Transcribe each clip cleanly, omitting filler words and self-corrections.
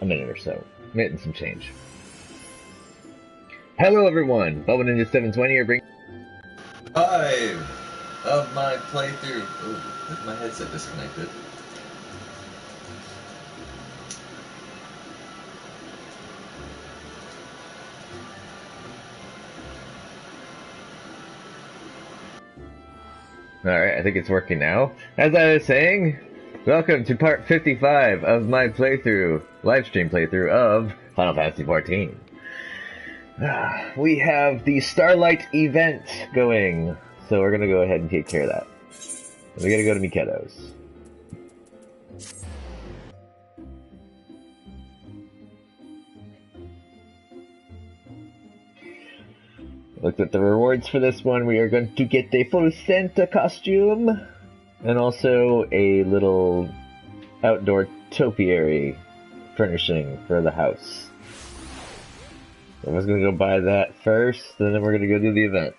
a minute or so. Minute and some change. Hello everyone! Bubba Ninja 720 are bringing 5 of my playthrough. Ooh, my headset disconnected. Alright, I think it's working now. As I was saying, welcome to part 55 of my playthrough, livestream playthrough of Final Fantasy XIV. We have the Starlight event going, so we're gonna go ahead and take care of that. We gotta go to Mikedo's. Looked at the rewards for this one. We are going to get a full Santa costume and also a little outdoor topiary furnishing for the house. I was going to go buy that first, and then we're going to go do the event.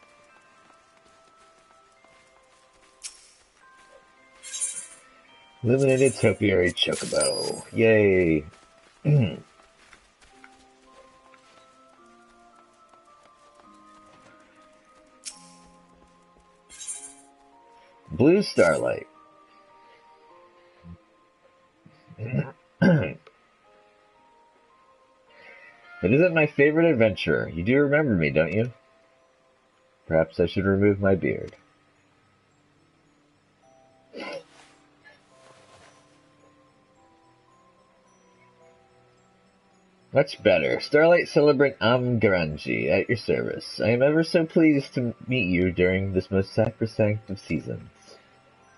Illuminated topiary chocobo. Yay! Blue Starlight. It isn't my favorite adventurer. You do remember me, don't you? Perhaps I should remove my beard. Much better. Starlight Celebrant Amgaranji, at your service. I am ever so pleased to meet you during this most sacrosanct of seasons.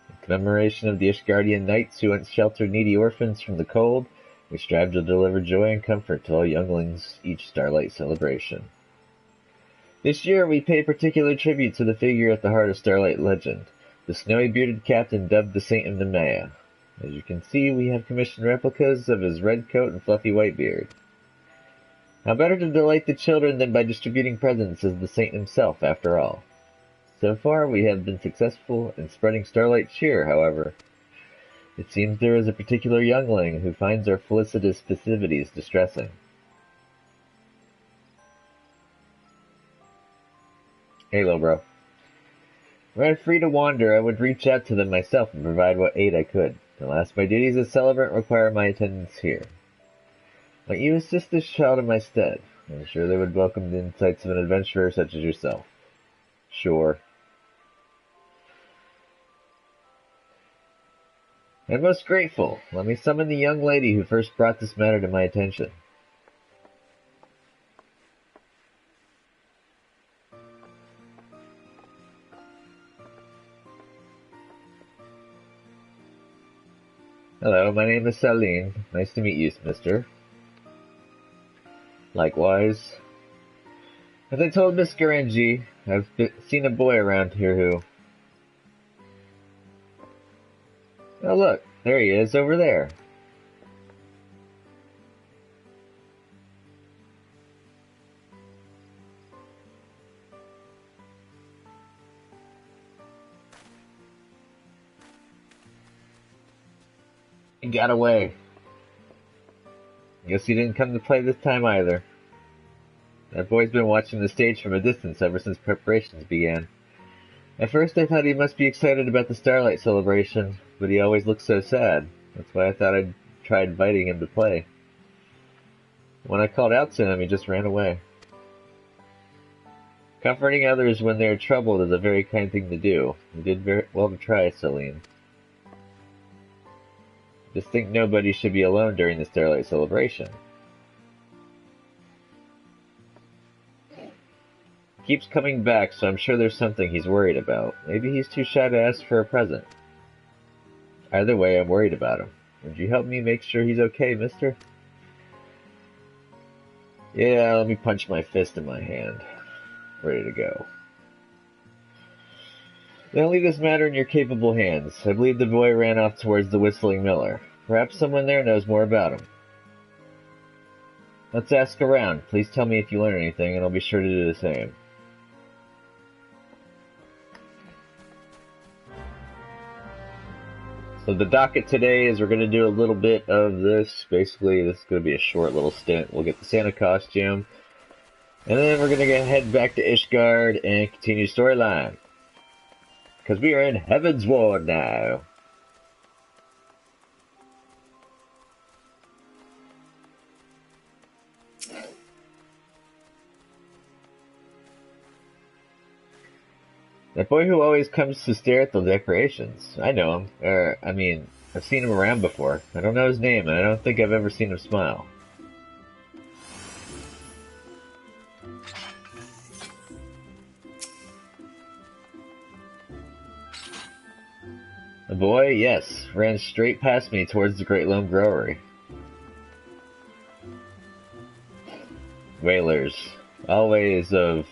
In commemoration of the Ishgardian knights who once sheltered needy orphans from the cold, we strive to deliver joy and comfort to all younglings each Starlight celebration. This year we pay particular tribute to the figure at the heart of Starlight legend, the snowy-bearded captain dubbed the Saint of Nemea. As you can see, we have commissioned replicas of his red coat and fluffy white beard. How better to delight the children than by distributing presents as the saint himself, after all. So far, we have been successful in spreading Starlight cheer, however. It seems there is a particular youngling who finds our felicitous festivities distressing. Hey, bro. Were I free to wander, I would reach out to them myself and provide what aid I could. Alas, my duties as celebrant require my attendance here. Might you assist this child in my stead? I'm sure they would welcome the insights of an adventurer such as yourself. Sure. I'm most grateful. Let me summon the young lady who first brought this matter to my attention. Hello, my name is Saline. Nice to meet you, mister. Likewise. As I told Miss Garangi, I've seen a boy around here who... Oh look, there he is, over there. He got away. Guess he didn't come to play this time either. That boy's been watching the stage from a distance ever since preparations began. At first I thought he must be excited about the Starlight celebration, but he always looks so sad. That's why I thought I'd try inviting him to play. When I called out to him, he just ran away. Comforting others when they are troubled is a very kind thing to do. You did very well to try, Celine. Just think nobody should be alone during the Starlight celebration. Keeps coming back, so I'm sure there's something he's worried about. Maybe he's too shy to ask for a present. Either way, I'm worried about him. Would you help me make sure he's okay, mister? Yeah, let me punch my fist in my hand. Ready to go. Then leave this matter in your capable hands. I believe the boy ran off towards the Whistling Miller. Perhaps someone there knows more about him. Let's ask around. Please tell me if you learn anything, and I'll be sure to do the same. So the docket today is we're going to do a little bit of this. Basically, this is going to be a short little stint. We'll get the Santa costume. And then we're going to head back to Ishgard and continue storyline. Because we are in Heaven's Ward now. That boy who always comes to stare at the decorations. I know him. I've seen him around before. I don't know his name, and I don't think I've ever seen him smile. The boy, yes, ran straight past me towards the Great Loam Brewery. Whalers. Always of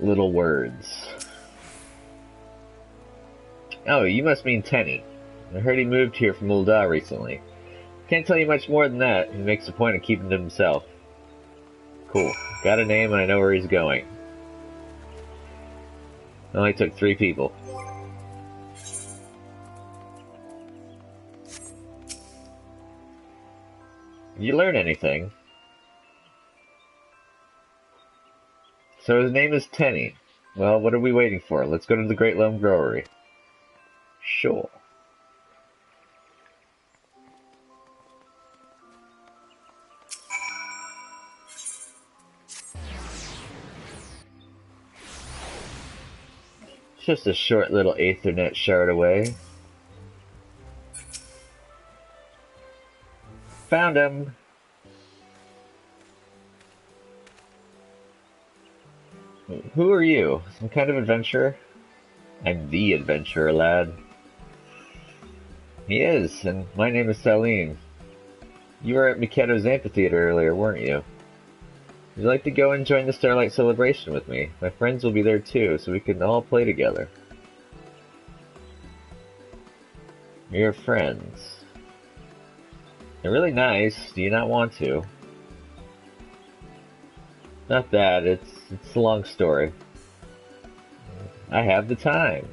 little words. Oh, you must mean Tenny. I heard he moved here from Ul'dah recently. Can't tell you much more than that. He makes a point of keeping to himself. Cool. Got a name and I know where he's going. It only took 3 people. Did you learn anything? So his name is Tenny. Well, what are we waiting for? Let's go to the Great Loam Brewery. Sure. It's just a short little Aethernet shard away. Found him! Who are you? Some kind of adventurer? I'm the adventurer, lad. He is, and my name is Salim. You were at Mikedo's amphitheater earlier, weren't you? Would you like to go and join the Starlight Celebration with me? My friends will be there too, so we can all play together. Your friends. They're really nice. Do you not want to? Not that. It's a long story. I have the time.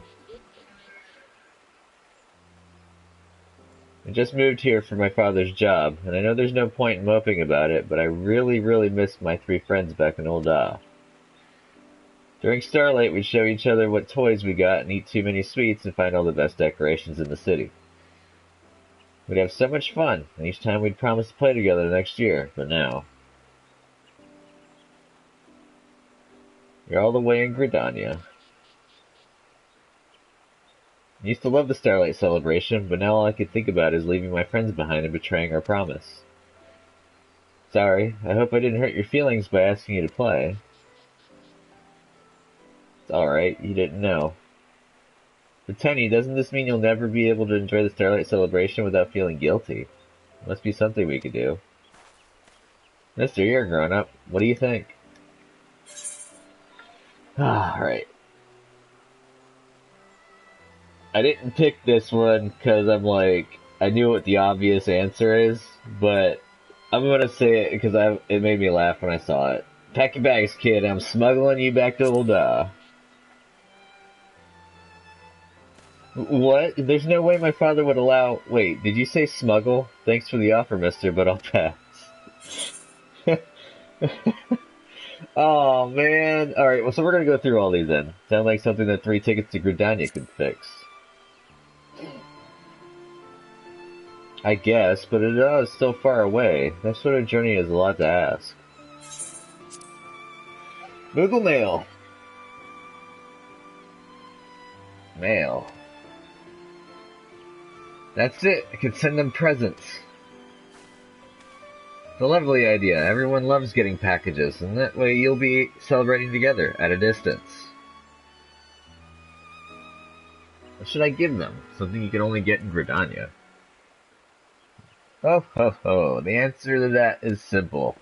I just moved here for my father's job, and I know there's no point in moping about it, but I really, really miss my 3 friends back in Ul'dah. During Starlight, we'd show each other what toys we got and eat too many sweets and find all the best decorations in the city. We'd have so much fun, and each time we'd promise to play together next year, but now... You're all the way in Gridania. I used to love the Starlight Celebration, but now all I could think about is leaving my friends behind and betraying our promise. Sorry, I hope I didn't hurt your feelings by asking you to play. It's alright, you didn't know. But Tenny, doesn't this mean you'll never be able to enjoy the Starlight Celebration without feeling guilty? Must be something we could do. Mister, you're a grown-up. What do you think? Alright. I didn't pick this one because I knew what the obvious answer is, but I'm gonna say it because it made me laugh when I saw it. Pack your bags, kid. I'm smuggling you back to Ul'dah. What? There's no way my father would allow... Wait, did you say smuggle? Thanks for the offer, mister, but I'll pass. Oh, man. Alright, well, so we're gonna go through all these then. Sound like something that 3 tickets to Gridania could fix. I guess, but it is still far away. That sort of journey is a lot to ask. Google Mail. Mail. That's it. I could send them presents. It's a lovely idea. Everyone loves getting packages, and that way you'll be celebrating together at a distance. What should I give them? Something you can only get in Gridania. Oh, ho, ho. The answer to that is simple.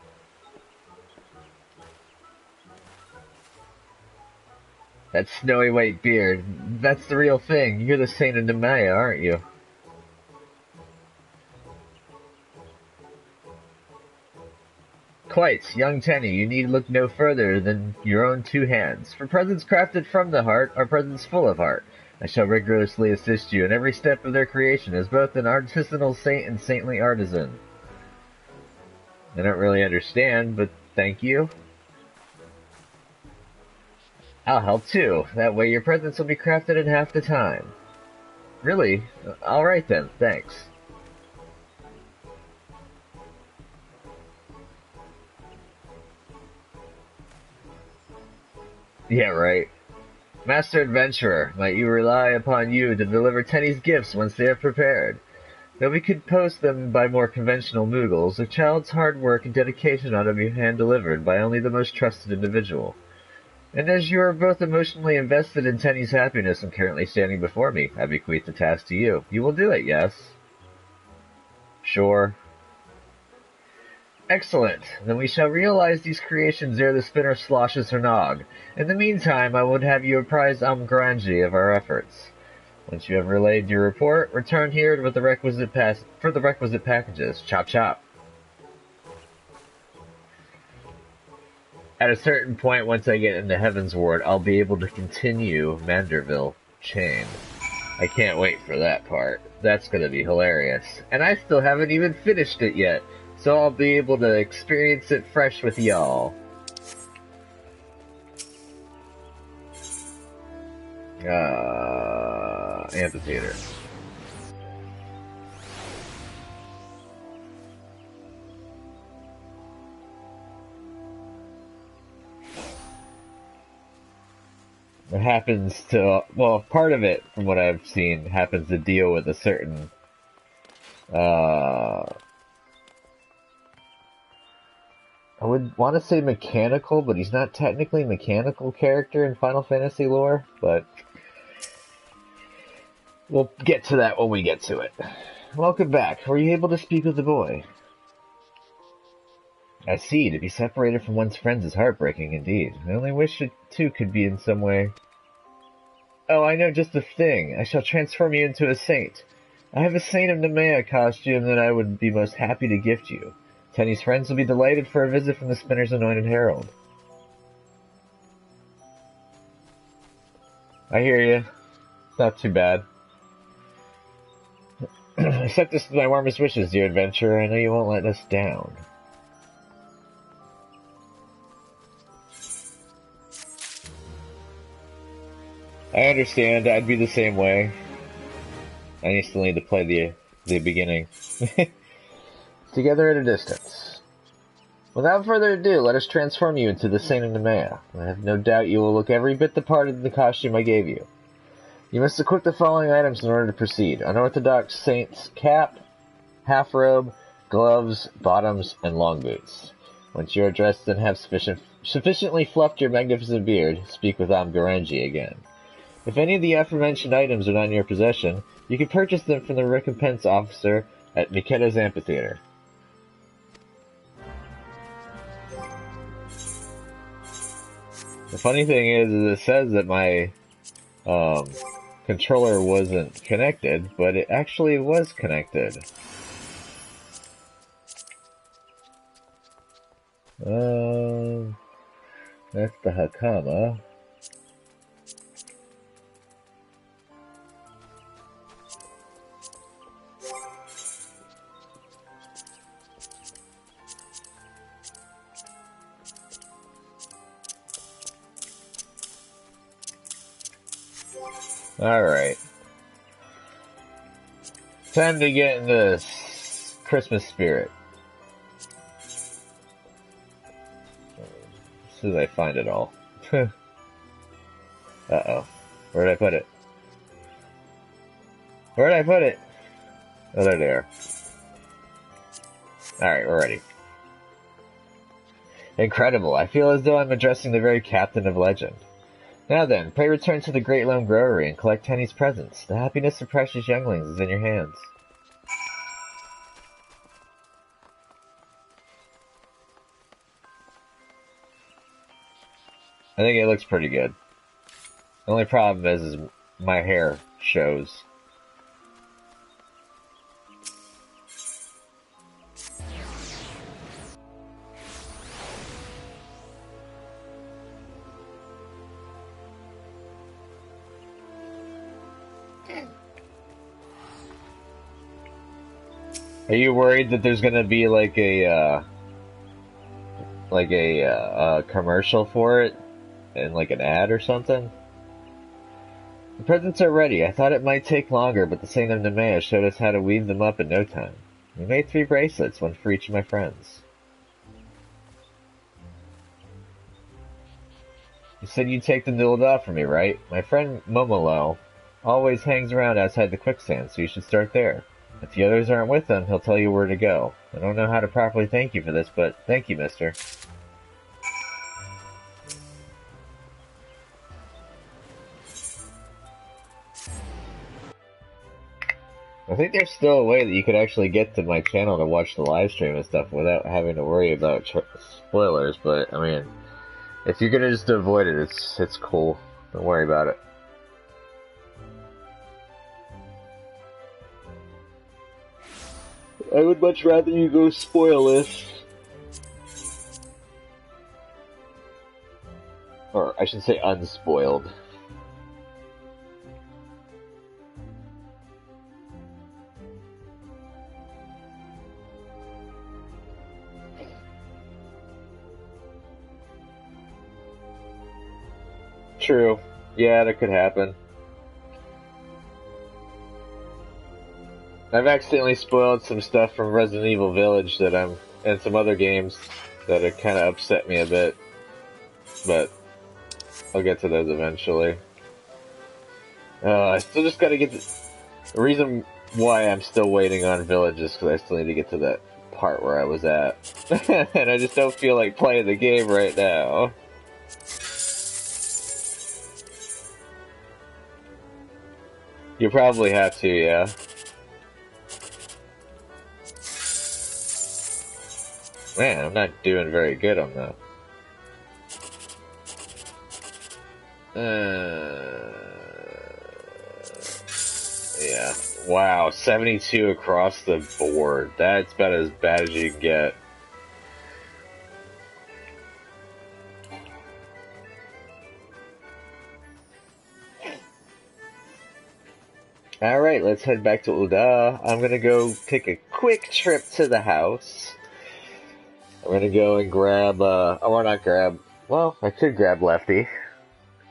That snowy white beard. That's the real thing. You're the Saint of Nemaya, aren't you? Quite, young Tenny, you need look no further than your own 2 hands. For presents crafted from the heart are presents full of heart. I shall rigorously assist you in every step of their creation as both an artisanal saint and saintly artisan. I don't really understand, but thank you. I'll help too. That way your presents will be crafted in half the time. Really? Alright then, thanks. Yeah, right. Master Adventurer, might you rely upon you to deliver Tenny's gifts once they are prepared. Though we could post them by more conventional Moogles, a child's hard work and dedication ought to be hand-delivered by only the most trusted individual. And as you are both emotionally invested in Tenny's happiness and currently standing before me, I bequeath the task to you. You will do it, yes? Sure. Excellent. Then we shall realize these creations ere the spinner sloshes her nog. In the meantime, I would have you apprise Amgranji of our efforts. Once you have relayed your report, return here with the requisite packages. Chop chop. At a certain point, once I get into Heaven's Ward, I'll be able to continue Manderville Chain. I can't wait for that part. That's gonna be hilarious. And I still haven't even finished it yet. So I'll be able to experience it fresh with y'all. Amphitheater. It happens to, well, part of it, from what I've seen, happens to deal with a certain, I would want to say mechanical, but he's not technically a mechanical character in Final Fantasy lore, but we'll get to that when we get to it. Welcome back. Were you able to speak with the boy? I see. To be separated from one's friends is heartbreaking indeed. I only wish it too could be in some way. Oh, I know just the thing. I shall transform you into a saint. I have a Saint of Nemea costume that I would be most happy to gift you. Tenny's friends will be delighted for a visit from the Spinner's Anointed Herald. I hear you. Not too bad. Accept this as my warmest wishes, dear adventurer. I know you won't let us down. I understand. I'd be the same way. I still need to play the beginning. Together at a distance. Without further ado, let us transform you into the Saint of Nemea. I have no doubt you will look every bit the part of the costume I gave you. You must equip the following items in order to proceed. Unorthodox Saint's cap, half-robe, gloves, bottoms, and long boots. Once you are dressed and have sufficiently fluffed your magnificent beard, speak with Amgarenji again. If any of the aforementioned items are not in your possession, you can purchase them from the recompense officer at Mikeda's Amphitheater. The funny thing is it says that my controller wasn't connected, but it actually was connected. That's the Hakama. Alright. Time to get in the Christmas spirit. As soon as I find it all. Uh-oh. Where did I put it? Where did I put it? Oh, there they are. Alright, we're ready. Incredible. I feel as though I'm addressing the very captain of legend. Now then, pray return to the Great Lone Growery and collect Tenny's presents. The happiness of precious younglings is in your hands. I think it looks pretty good. The only problem is my hair shows. Are you worried that there's gonna be like a commercial for it and like an ad or something? The presents are ready. I thought it might take longer, but the Saint of Nemea showed us how to weave them up in no time. We made 3 bracelets, one for each of my friends. You said you'd take them to Ul'dah for me, right? My friend Momolo always hangs around outside the quicksand, so you should start there. If the others aren't with him, he'll tell you where to go. I don't know how to properly thank you for this, but thank you, mister. I think there's still a way that you could actually get to my channel to watch the live stream and stuff without having to worry about spoilers, but, I mean, if you're gonna just avoid it, it's cool. Don't worry about it. I would much rather you go spoilless. Or, I should say unspoiled. True. Yeah, that could happen. I've accidentally spoiled some stuff from Resident Evil Village and some other games that have kind of upset me a bit. But I'll get to those eventually. I still just gotta get the reason why I'm still waiting on Village is because I still need to get to that part where I was at. And I just don't feel like playing the game right now. You probably have to, yeah. Man, I'm not doing very good on that. Yeah. Wow, 72 across the board. That's about as bad as you can get. Alright, let's head back to Ul'dah. I'm gonna go take a quick trip to the house. I'm gonna go and grab, I could grab Lefty.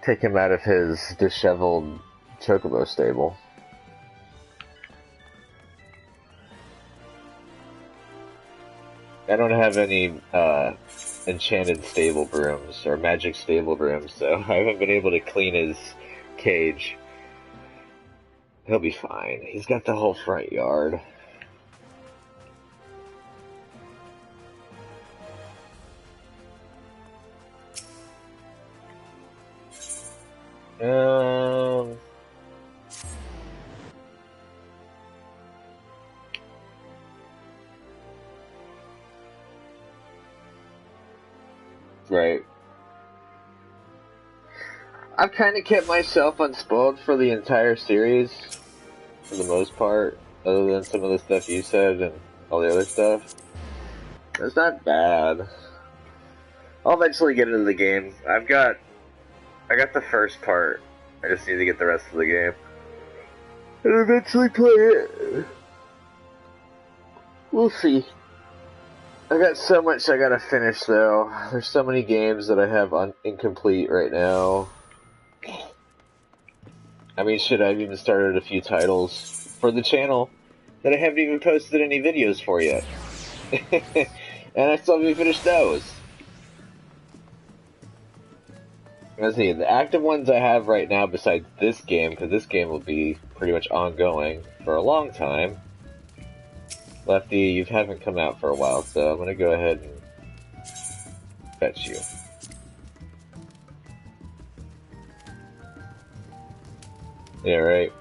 Take him out of his disheveled chocobo stable. I don't have any, enchanted stable brooms, or magic stable brooms, so I haven't been able to clean his cage. He'll be fine. He's got the whole front yard. Right. I've kind of kept myself unspoiled for the entire series, for the most part, other than some of the stuff you said and all the other stuff. It's not bad. I'll eventually get into the game. I got the first part. I just need to get the rest of the game. And eventually play it. We'll see. I got so much I gotta finish, though. There's so many games that I have incomplete right now. I mean, shit, I've even started a few titles for the channel that I haven't even posted any videos for yet. And I still haven't finished those. Let's see, the active ones I have right now besides this game, because this game will be pretty much ongoing for a long time. Lefty, you haven't come out for a while, so I'm gonna go ahead and fetch you. Yeah, right.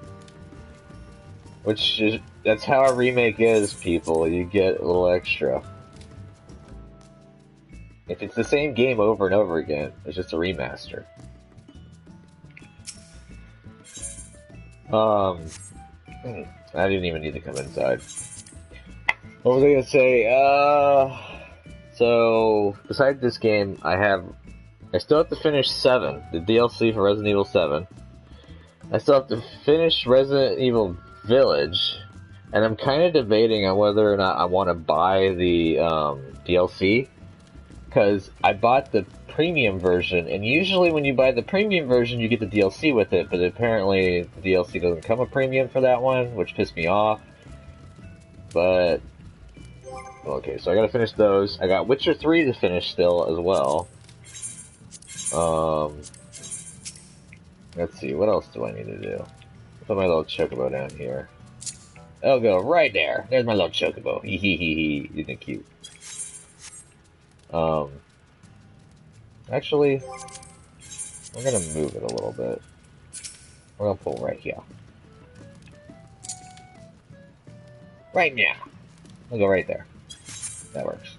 That's how a remake is, people. You get a little extra. If it's the same game over and over again, it's just a remaster. I didn't even need to come inside. What was I gonna say? So, besides this game, I still have to finish 7, the DLC for Resident Evil 7. I still have to finish Resident Evil Village, And I'm kind of debating on whether or not I want to buy the DLC, because I bought the premium version, and usually when you buy the premium version, you get the DLC with it, but apparently the DLC doesn't come with premium for that one, which pissed me off. But, okay, so I gotta finish those. I got Witcher 3 to finish still as well. Let's see, what else do I need to do? Put my little chocobo down here. I'll go right there. There's my little chocobo. Hee hee hee hee. Isn't it cute? Actually, we're gonna move it a little bit. We're gonna pull right here. Right now. We'll go right there. That works.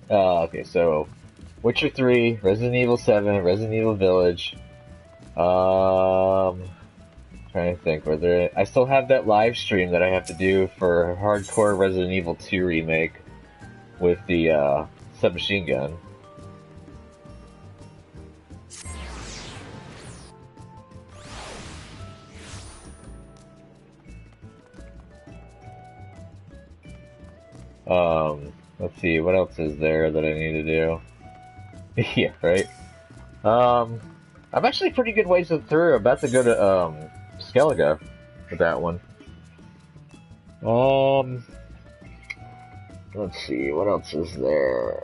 Okay, so Witcher 3, Resident Evil 7, Resident Evil Village. Trying to think whether I still have that live stream that I have to do for hardcore Resident Evil 2 remake with the submachine gun. Let's see, what else is there that I need to do? Yeah, right? I'm actually pretty good ways through. I'm about to go to, Skellige with that one. Let's see, what else is there?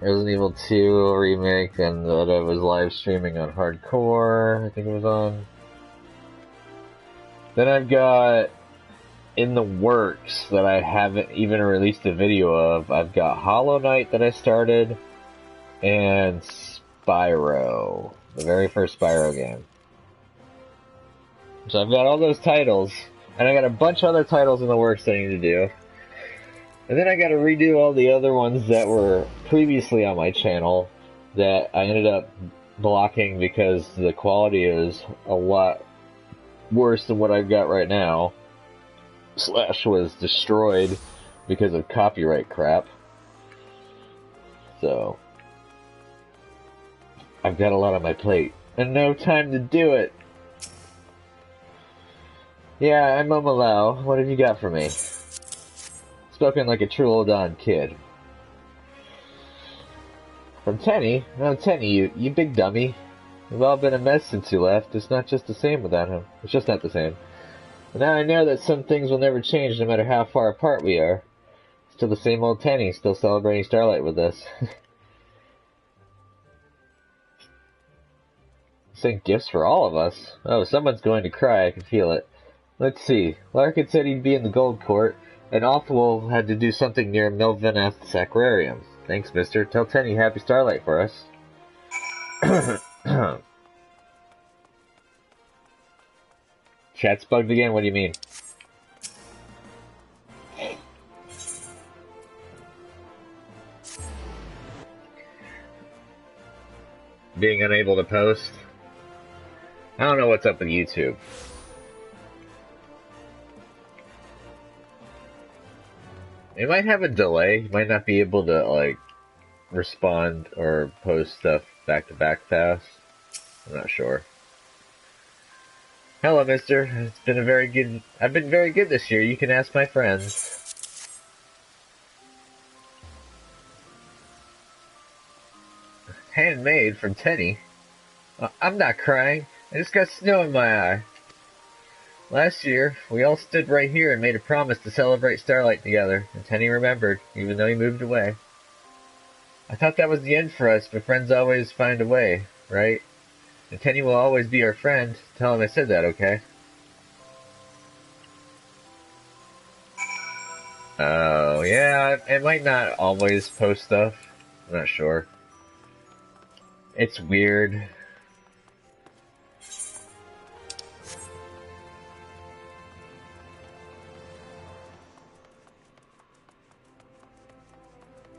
Resident Evil 2 remake, and that I was live streaming on Hardcore, I think it was on. Then I've got in the works that I haven't even released a video of. I've got Hollow Knight that I started, and Spyro, the very first Spyro game. So I've got all those titles, and I got a bunch of other titles in the works that I need to do. And then I gotta redo all the other ones that were previously on my channel that I ended up blocking because the quality is a lot worse than what I've got right now. Slash was destroyed because of copyright crap. So I've got a lot on my plate and no time to do it. Yeah, I'm Momolau. What have you got for me? Spoken like a true old Don kid. From Tenny? No, Tenny, you big dummy. We've all been a mess since you left. It's not just the same without him. It's just not the same. But now I know that some things will never change no matter how far apart we are. Still the same old Tenny, still celebrating Starlight with us. Sent gifts for all of us. Oh, someone's going to cry, I can feel it. Let's see. Larkin said he'd be in the Gold Court, and Othwell had to do something near Milvaneth's aquarium. Thanks, mister. Tell Tenny happy Starlight for us. Chat's bugged again? What do you mean? Being unable to post? I don't know what's up with YouTube. It might have a delay. You might not be able to, like, respond or post stuff back-to-back fast. I'm not sure. Hello, mister. It's been I've been very good this year. You can ask my friends. Handmade from Tenny. I'm not crying. I just got snow in my eye. Last year, we all stood right here and made a promise to celebrate Starlight together, and Tenny remembered, even though he moved away. I thought that was the end for us, but friends always find a way, right? And Tenny will always be our friend. Tell him I said that, okay? Oh, yeah, it might not always post stuff. I'm not sure. It's weird.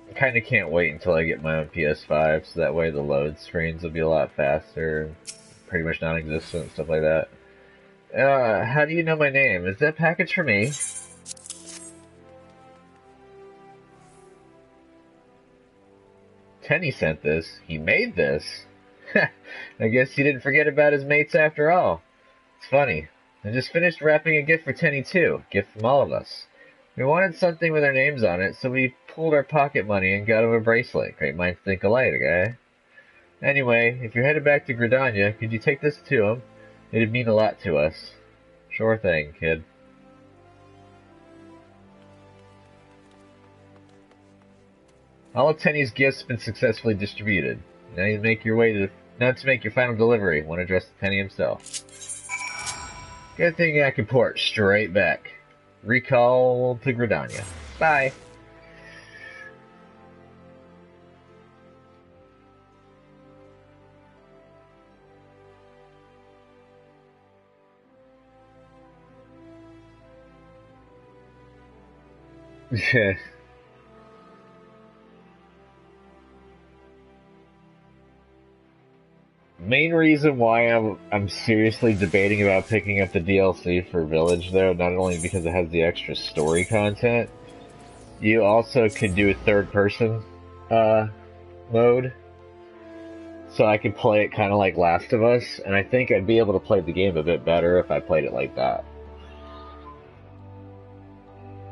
I kinda can't wait until I get my own PS5, so that way the load screens will be a lot faster. Pretty much non-existent, stuff like that. How do you know my name? Is that package for me? Tenny sent this. He made this. I guess he didn't forget about his mates after all. It's funny. I just finished wrapping a gift for Tenny too. Gift from all of us. We wanted something with our names on it, so we pulled our pocket money and got him a bracelet. Great minds think alike, eh? Anyway, if you're headed back to Gridania, could you take this to him? It'd mean a lot to us. Sure thing, kid. All of Tenny's gifts have been successfully distributed. Now to make your final delivery. Want to address Tenny himself. Good thing I can port straight back. Recall to Gridania. Bye. Main reason why I'm seriously debating about picking up the DLC for Village, though, not only because it has the extra story content, you also can do a third-person mode, so I can play it kind of like Last of Us, and I think I'd be able to play the game a bit better if I played it like that.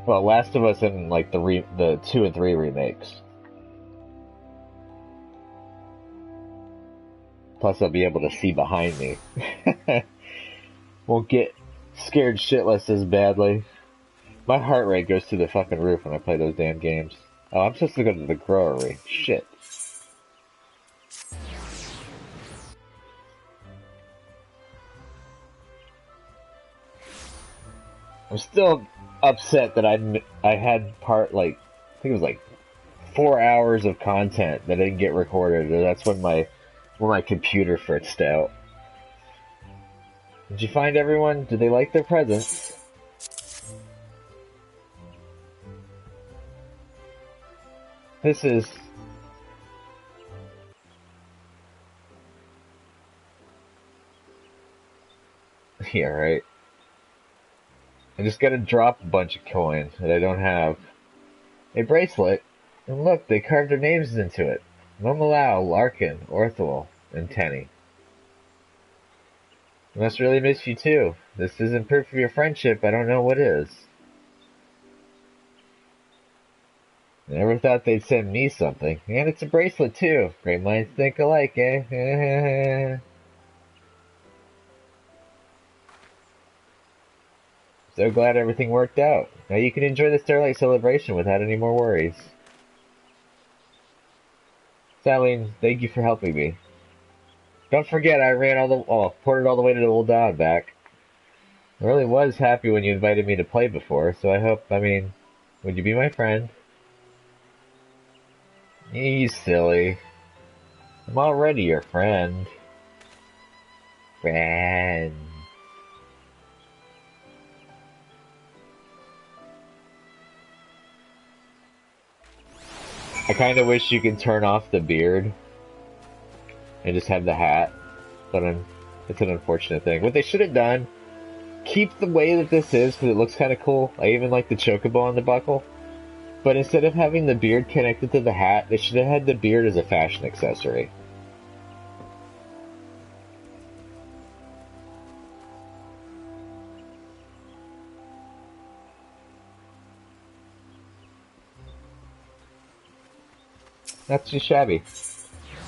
Well, Last of Us and like the 2 and 3 remakes. Plus, I'll be able to see behind me. Won't get scared shitless as badly. My heart rate goes through the fucking roof when I play those damn games. Oh, I'm supposed to go to the growery. Shit. I'm still upset that I had I think it was like 4 hours of content that didn't get recorded. That's when my computer fritzed out. Did you find everyone? Did they like their presents? This is... Yeah, right. I just gotta drop a bunch of coins that I don't have. A bracelet? And look, they carved their names into it. Momolau, Larkin, Orthwell, and Tenny. I must really miss you too. This isn't proof of your friendship, I don't know what is. I never thought they'd send me something. And it's a bracelet too. Great minds think alike, eh? So glad everything worked out. Now you can enjoy the Starlight celebration without any more worries. Saline, thank you for helping me. Don't forget, I ported all the way to the Old Dawn back. I really was happy when you invited me to play before, so would you be my friend? You silly. I'm already your friend. Friend. I kind of wish you could turn off the beard and just have the hat, but it's an unfortunate thing. What they should have done, keep the way that this is, because it looks kind of cool. I even like the chocobo on the buckle. But instead of having the beard connected to the hat, they should have had the beard as a fashion accessory. Not too shabby.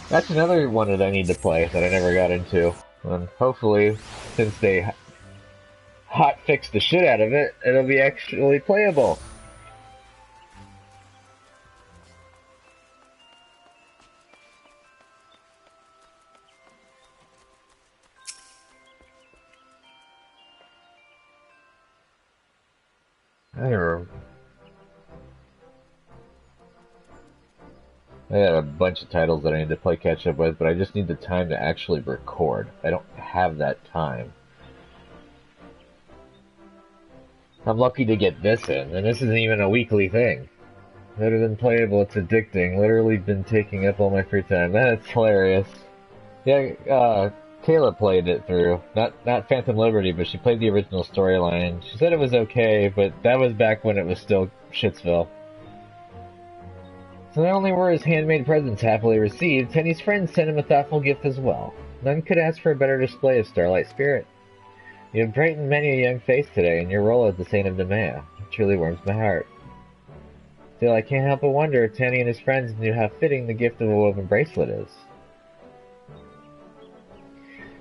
That's another one that I need to play that I never got into. And hopefully, since they hot fixed the shit out of it, it'll be actually playable. I got a bunch of titles that I need to play catch up with, but I just need the time to actually record. I don't have that time. I'm lucky to get this in, and this isn't even a weekly thing. Better than playable, it's addicting. Literally been taking up all my free time. That's hilarious. Yeah, Kayla played it through. Not Phantom Liberty, but she played the original storyline. She said it was okay, but that was back when it was still Shitsville. So not only were his handmade presents happily received, Tenny's friends sent him a thoughtful gift as well. None could ask for a better display of Starlight spirit. You have brightened many a young face today, and your role as the Saint of Nemea truly warms my heart. Still, I can't help but wonder if Tanny and his friends knew how fitting the gift of a woven bracelet is.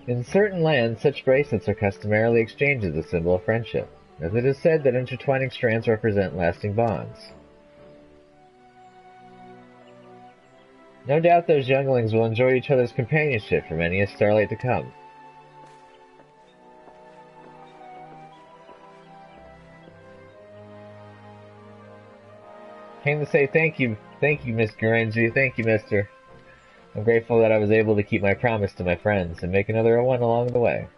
In certain lands, such bracelets are customarily exchanged as a symbol of friendship, as it is said that intertwining strands represent lasting bonds. No doubt those younglings will enjoy each other's companionship for many a starlight to come. Came to say thank you, Miss Garangi, thank you, mister. I'm grateful that I was able to keep my promise to my friends and make another one along the way.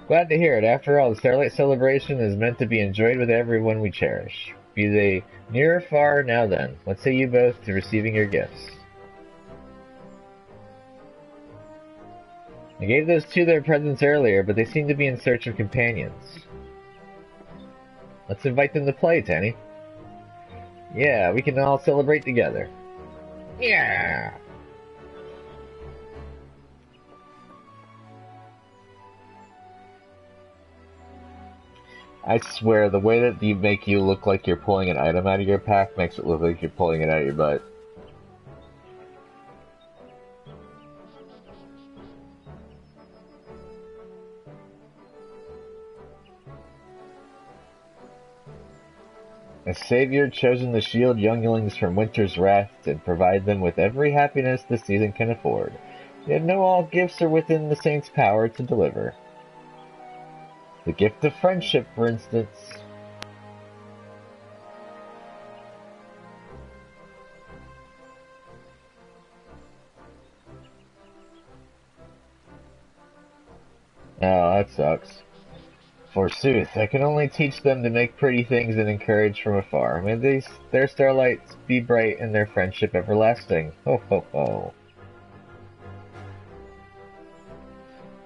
Glad to hear it. After all, the Starlight Celebration is meant to be enjoyed with everyone we cherish. Be they near or far, now then, what say you both to receiving your gifts? I gave those two their presents earlier, but they seem to be in search of companions. Let's invite them to play, Tanny. Yeah, we can all celebrate together. Yeah! I swear, the way that you make you look like you're pulling an item out of your pack makes it look like you're pulling it out of your butt. A savior chosen to shield younglings from winter's wrath and provide them with every happiness the season can afford. Yet no all gifts are within the saint's power to deliver. The gift of friendship, for instance. Oh, that sucks. Forsooth, I can only teach them to make pretty things and encourage from afar. May their starlights be bright and their friendship everlasting. Ho ho ho.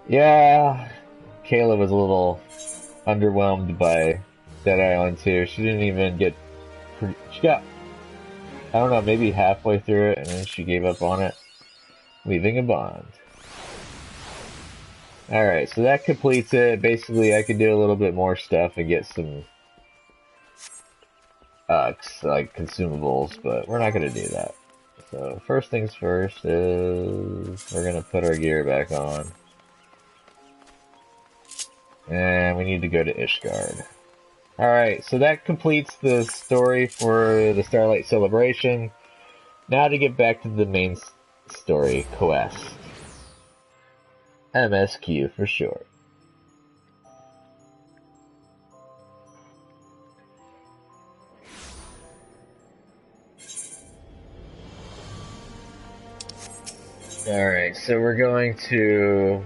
Yeah, Kayla was a little underwhelmed by Dead Island 2. She didn't even get... She got, I don't know, maybe halfway through it and then she gave up on it. Leaving a bond. Alright, so that completes it. Basically, I could do a little bit more stuff and get some, like, consumables, but we're not going to do that. So, first things first is we're going to put our gear back on. And we need to go to Ishgard. Alright, so that completes the story for the Starlight Celebration. Now to get back to the main story quest. MSQ for short. Alright, so we're going to...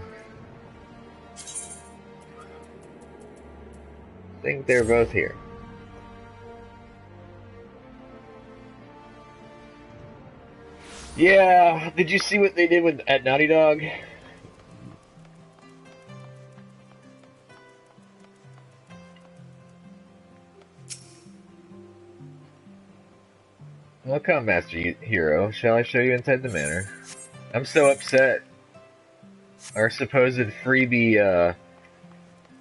I think they're both here. Yeah, did you see what they did at Naughty Dog? Welcome, Master Hero. Shall I show you inside the manor? I'm so upset. Our supposed freebie, or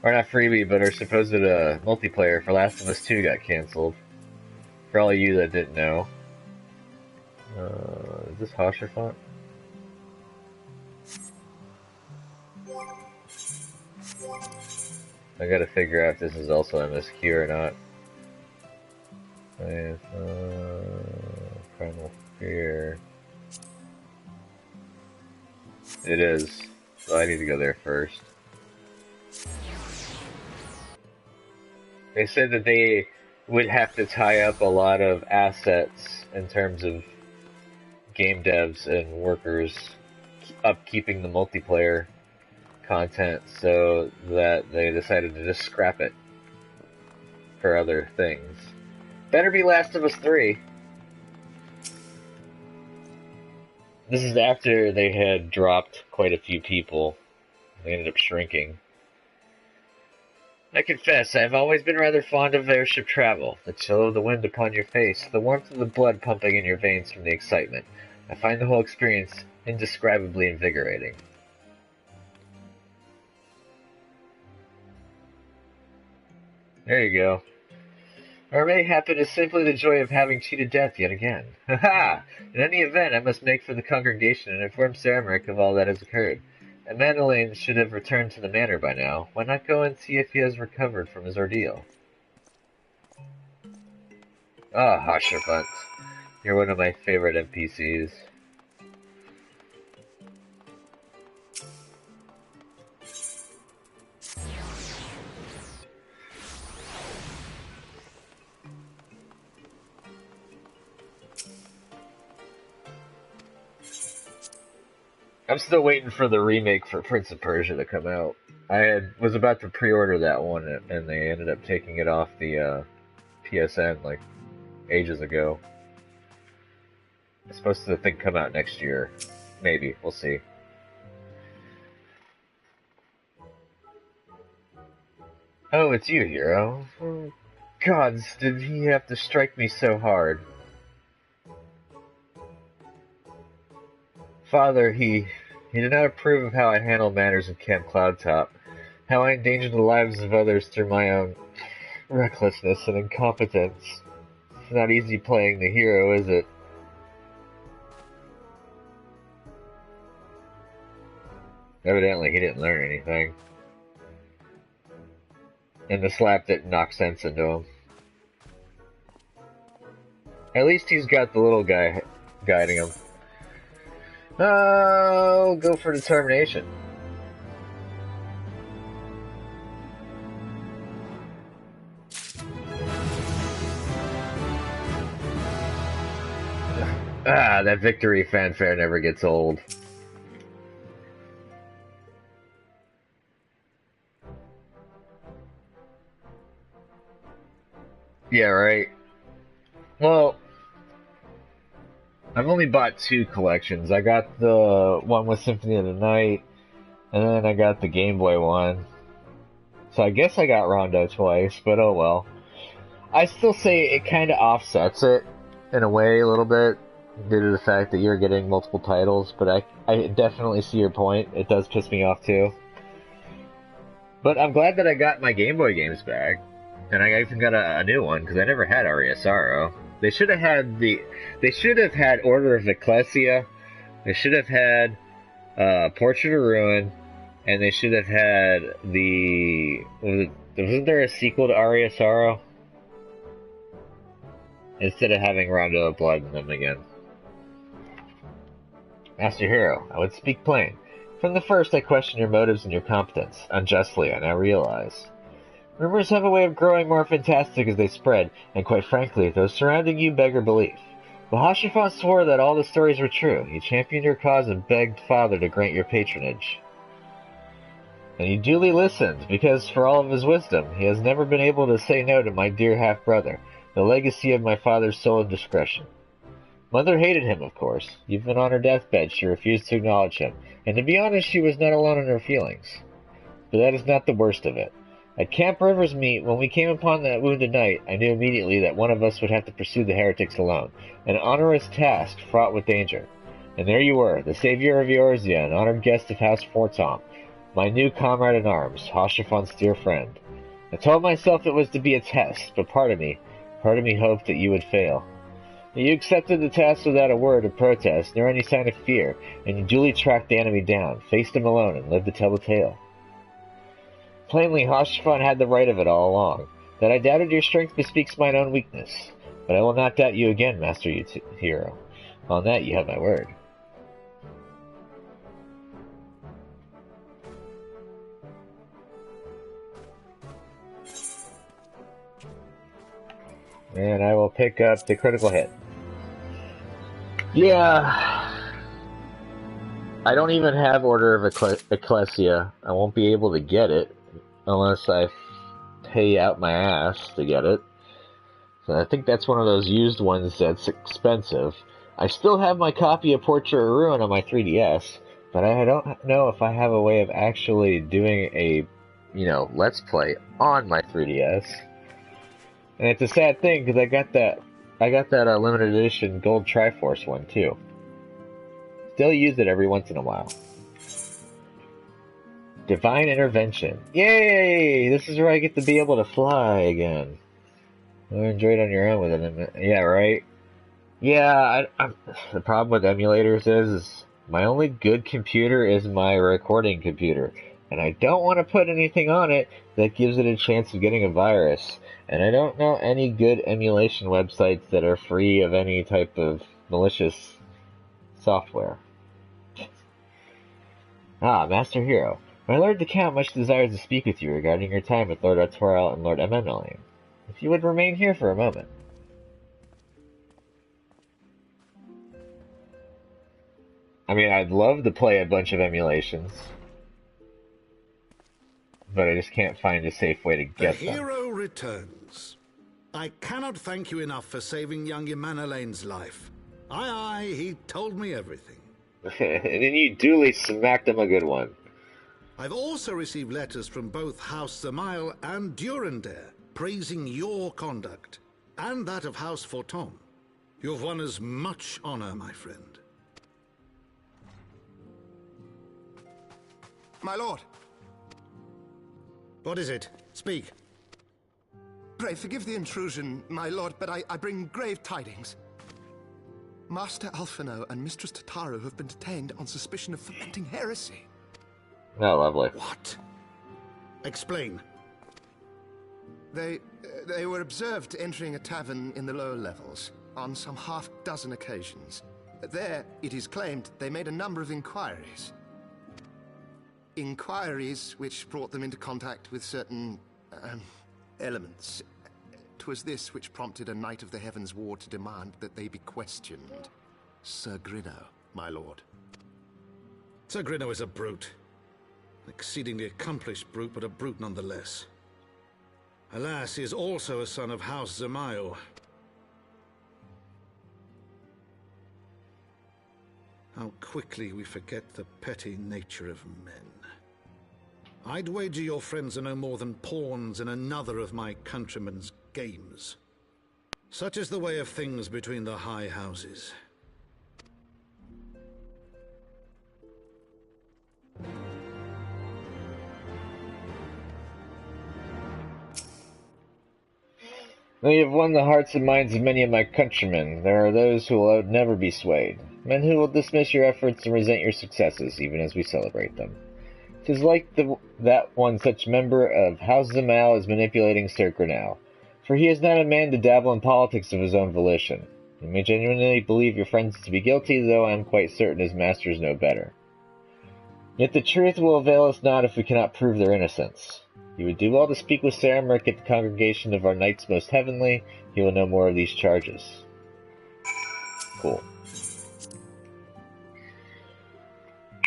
not freebie, but our supposed multiplayer for Last of Us 2 got cancelled. For all of you that didn't know. Is this Hosher font? I gotta figure out if this is also MSQ or not. Primal Fear. It is. So I need to go there first. They said that they would have to tie up a lot of assets in terms of game devs and workers upkeeping the multiplayer content, so that they decided to just scrap it for other things. Better be Last of Us 3. This is after they had dropped quite a few people. They ended up shrinking. I confess, I've always been rather fond of airship travel. The chill of the wind upon your face, the warmth of the blood pumping in your veins from the excitement. I find the whole experience indescribably invigorating. There you go. Or it may happen is simply the joy of having cheated death yet again. Ha ha! In any event, I must make for the congregation and inform Sarameric of all that has occurred. And Madeleine should have returned to the manor by now. Why not go and see if he has recovered from his ordeal? Ah, Hasherfunt. You're one of my favorite NPCs. I'm still waiting for the remake for Prince of Persia to come out. Was about to pre-order that one, and they ended up taking it off the PSN like ages ago. It's supposed to think come out next year. Maybe. We'll see. Oh, it's you, Hero. Oh, gods, did he have to strike me so hard? Father, he did not approve of how I handled matters in Camp Cloudtop, how I endangered the lives of others through my own recklessness and incompetence. It's not easy playing the hero, is it? Evidently, he didn't learn anything. And the slap didn't knock sense into him. At least he's got the little guy guiding him. Oh, go for determination. Ah, that victory fanfare never gets old. Yeah, right. Well, I've only bought 2 collections. I got the one with Symphony of the Night, and then I got the Game Boy one. So I guess I got Rondo twice, but oh well. I still say it kind of offsets it, in a way, a little bit, due to the fact that you're getting multiple titles, but I definitely see your point. It does piss me off too. But I'm glad that I got my Game Boy games back, and I even got a new one, because I never had Aria Sorrow. They should have had Order of Ecclesia, they should have had Portrait of Ruin, and they should have had wasn't there a sequel to Aria Sorrow? Instead of having Rondo of Blood in them again. Master Hero, I would speak plain. From the first I questioned your motives and your competence. Unjustly, I now realize. Rumors have a way of growing more fantastic as they spread, and quite frankly, those surrounding you beggar belief. But Hasherfont swore that all the stories were true. He championed your cause and begged Father to grant your patronage. And he duly listened, because for all of his wisdom, he has never been able to say no to my dear half-brother, the legacy of my father's soul and discretion. Mother hated him, of course. Even on her deathbed, she refused to acknowledge him, and to be honest, she was not alone in her feelings. But that is not the worst of it. At Camp River's meet, when we came upon that wounded knight, I knew immediately that one of us would have to pursue the heretics alone, an onerous task fraught with danger. And there you were, the savior of Eorzea, an honored guest of House Fortom, my new comrade in arms, Hasherfont's dear friend. I told myself it was to be a test, but part of me hoped that you would fail. You accepted the task without a word of protest, nor any sign of fear, and you duly tracked the enemy down, faced him alone, and lived to tell the tale. Plainly, Hasherfont had the right of it all along. That I doubted your strength bespeaks mine own weakness. But I will not doubt you again, Master Hero. On that you have my word. And I will pick up the critical hit. Yeah. I don't even have Order of Ecclesia. I won't be able to get it unless I pay out my ass to get it. So I think that's one of those used ones that's expensive. I still have my copy of Portrait of Ruin on my 3DS, but I don't know if I have a way of actually doing a, Let's Play on my 3DS. And it's a sad thing, because I got that limited edition Gold Triforce one, too. still use it every once in a while. Divine intervention. Yay! This is where I get to be able to fly again. Or enjoy it on your own with it. Yeah, right? Yeah, the problem with emulators is my only good computer is my recording computer. And I don't want to put anything on it that gives it a chance of getting a virus. And I don't know any good emulation websites that are free of any type of malicious software. Ah, Master Hero. My Lord the Count much desires to speak with you regarding your time with Lord Artorial and Lord Emmeline. If you would remain here for a moment. I mean, I'd love to play a bunch of emulations, but I just can't find a safe way to get them. The hero returns. I cannot thank you enough for saving young Emanalane's life. Aye, he told me everything. And then you duly smacked him a good one. I've also received letters from both House Zamail and Durandare praising your conduct, and that of House Forton. You've won us much honor, my friend. My lord. What is it? Speak. Pray forgive the intrusion, my lord, but I bring grave tidings. Master Alphino and Mistress Tataru have been detained on suspicion of fomenting heresy. Oh, lovely. What? Explain. They were observed entering a tavern in the lower levels on some half-dozen occasions. There, it is claimed, they made a number of inquiries. Inquiries which brought them into contact with certain elements. 'Twas this which prompted a Knight of the Heavens Ward to demand that they be questioned. Sir Grinno, my lord. Sir Grinno is a brute. An exceedingly accomplished brute, but a brute nonetheless. Alas, he is also a son of House Zamail. How quickly we forget the petty nature of men. I'd wager your friends are no more than pawns in another of my countrymen's games. Such is the way of things between the high houses. Though you have won the hearts and minds of many of my countrymen, there are those who will never be swayed. Men who will dismiss your efforts and resent your successes, even as we celebrate them. 'Tis like that one such member of House Zamail is manipulating Sir Grinnell, for he is not a man to dabble in politics of his own volition. You may genuinely believe your friends to be guilty, though I am quite certain his masters know better. Yet the truth will avail us not if we cannot prove their innocence. You would do well to speak with Saramric at the congregation of our Knights Most Heavenly. He will know more of these charges. Cool.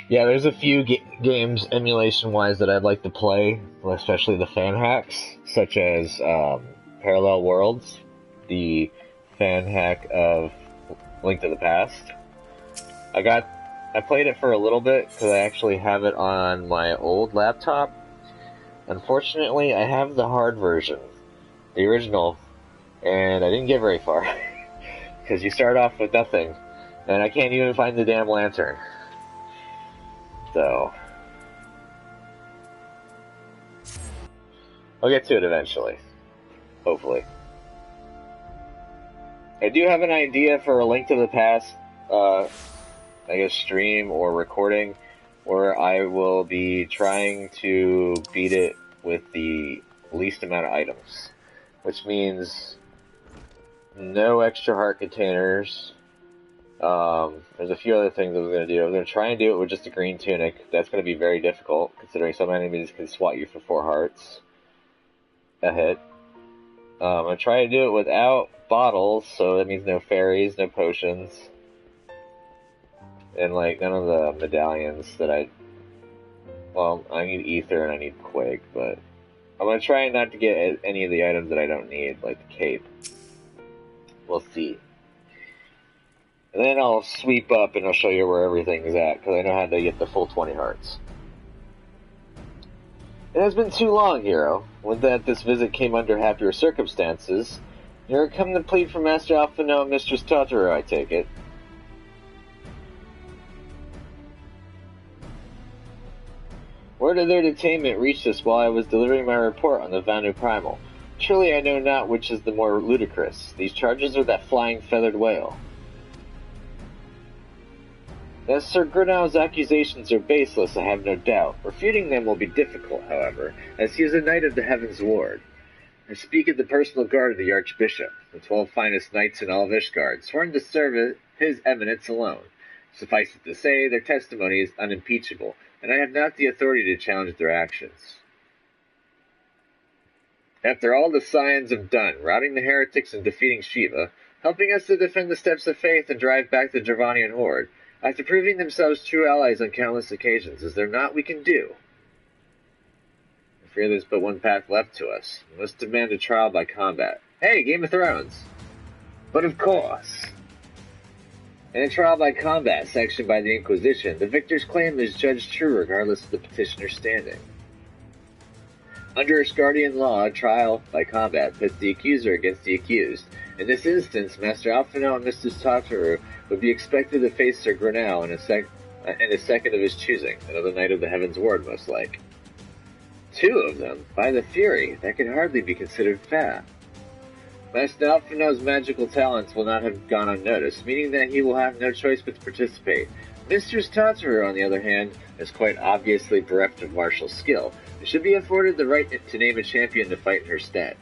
Yeah, there's a few games emulation-wise that I'd like to play, especially the fan hacks, such as Parallel Worlds, the fan hack of Link to the Past. I played it for a little bit because I actually have it on my old laptop. Unfortunately, I have the hard version, the original, and I didn't get very far because you start off with nothing, and I can't even find the damn lantern. So I'll get to it eventually, hopefully. I do have an idea for a Link to the Past, I guess stream or recording, where I will be trying to beat it with the least amount of items, which means no extra heart containers. There's a few other things I was going to do. I was going to try and do it with just a green tunic. That's going to be very difficult, considering some enemies can swat you for 4 hearts a hit. I'm going to try to do it without bottles, so that means no fairies, no potions, and like none of the medallions that I need ether and I need quake, but I'm going to try not to get any of the items that I don't need, like the cape. We'll see. And then I'll sweep up and I'll show you where everything's at, because I know how to get the full 20 hearts. It has been too long, hero. Would that this visit came under happier circumstances. You're come to plead for Master Alphino and Mistress Tataru, I take it. Word of their detainment reached us while I was delivering my report on the Vanu Primal. Truly I know not which is the more ludicrous, these charges or that flying feathered whale. That Sir Grenough's accusations are baseless, I have no doubt. Refuting them will be difficult, however, as he is a knight of the Heaven's Ward. I speak of the personal guard of the Archbishop, the 12 finest knights in all of Ishgard, sworn to serve his eminence alone. Suffice it to say, their testimony is unimpeachable, and I have not the authority to challenge their actions. After all the scions have done, routing the heretics and defeating Shiva, helping us to defend the steps of faith and drive back the Dravanian horde, after proving themselves true allies on countless occasions, is there naught we can do? I fear there's but one path left to us. We must demand a trial by combat. Hey, Game of Thrones! But of course! In a trial by combat sanctioned by the Inquisition, the victor's claim is judged true regardless of the petitioner's standing. Under Ishgardian law, a trial by combat pits the accuser against the accused. In this instance, Master Alphinaud and Mistress Tataru would be expected to face Sir Grenought in a second of his choosing, another knight of the Heaven's Ward, most like. 2 of them? By the Fury, that could hardly be considered fat. Master Alphinaud's magical talents will not have gone unnoticed, meaning that he will have no choice but to participate. Mistress Tataru, on the other hand, is quite obviously bereft of martial skill, and should be afforded the right to name a champion to fight in her stead.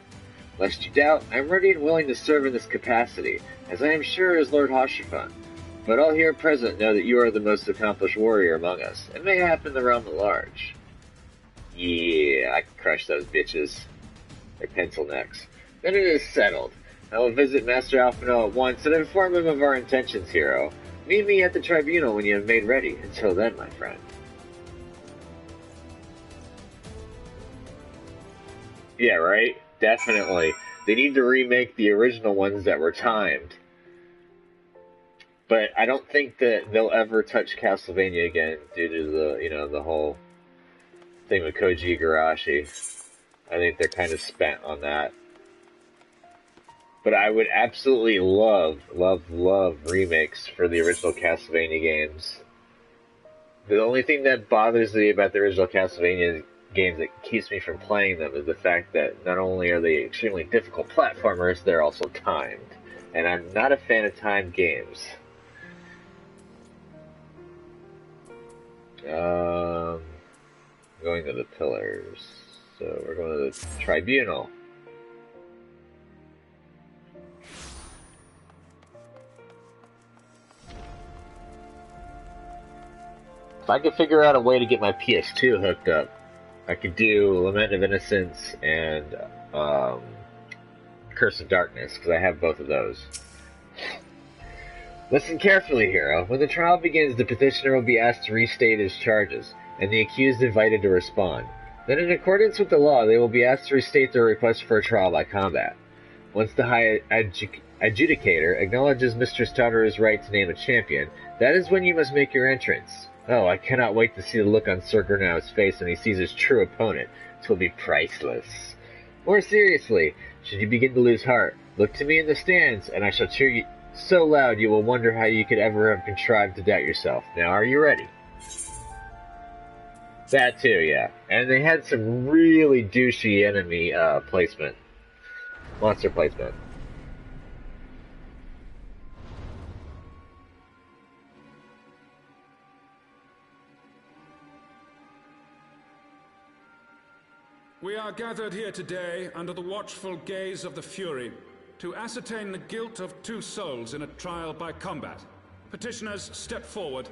Lest you doubt, I am ready and willing to serve in this capacity, as I am sure is Lord Hoshafan. But all here present know that you are the most accomplished warrior among us, and mayhap in the realm at large. Yeah, I can crush those bitches. They're pencil necks. Then it is settled. I will visit Master Alphinaud at once and inform him of our intentions, hero. Meet me at the tribunal when you have made ready. Until then, my friend. Yeah, right? Definitely. They need to remake the original ones that were timed. But I don't think that they'll ever touch Castlevania again due to the whole thing with Koji Igarashi. I think they're kind of spent on that. But I would absolutely love remakes for the original Castlevania games. The only thing that bothers me about the original Castlevania games that keeps me from playing them is the fact that not only are they extremely difficult platformers, they're also timed. And I'm not a fan of timed games. Going to the pillars. So we're going to the tribunal. If I could figure out a way to get my PS2 hooked up, I could do Lament of Innocence and Curse of Darkness, because I have both of those. Listen carefully, hero. When the trial begins, the petitioner will be asked to restate his charges, and the accused invited to respond. Then, in accordance with the law, they will be asked to restate their request for a trial by combat. Once the high adjudicator acknowledges Mistress Tataru's right to name a champion, that is when you must make your entrance. Oh, I cannot wait to see the look on Sir Grenough's face when he sees his true opponent. It will be priceless. More seriously, should you begin to lose heart, look to me in the stands, and I shall cheer you so loud you will wonder how you could ever have contrived to doubt yourself. Now, are you ready? That too, yeah. And they had some really douchey enemy placement. Monster placement. We are gathered here today under the watchful gaze of the Fury to ascertain the guilt of 2 souls in a trial by combat. Petitioners, step forward.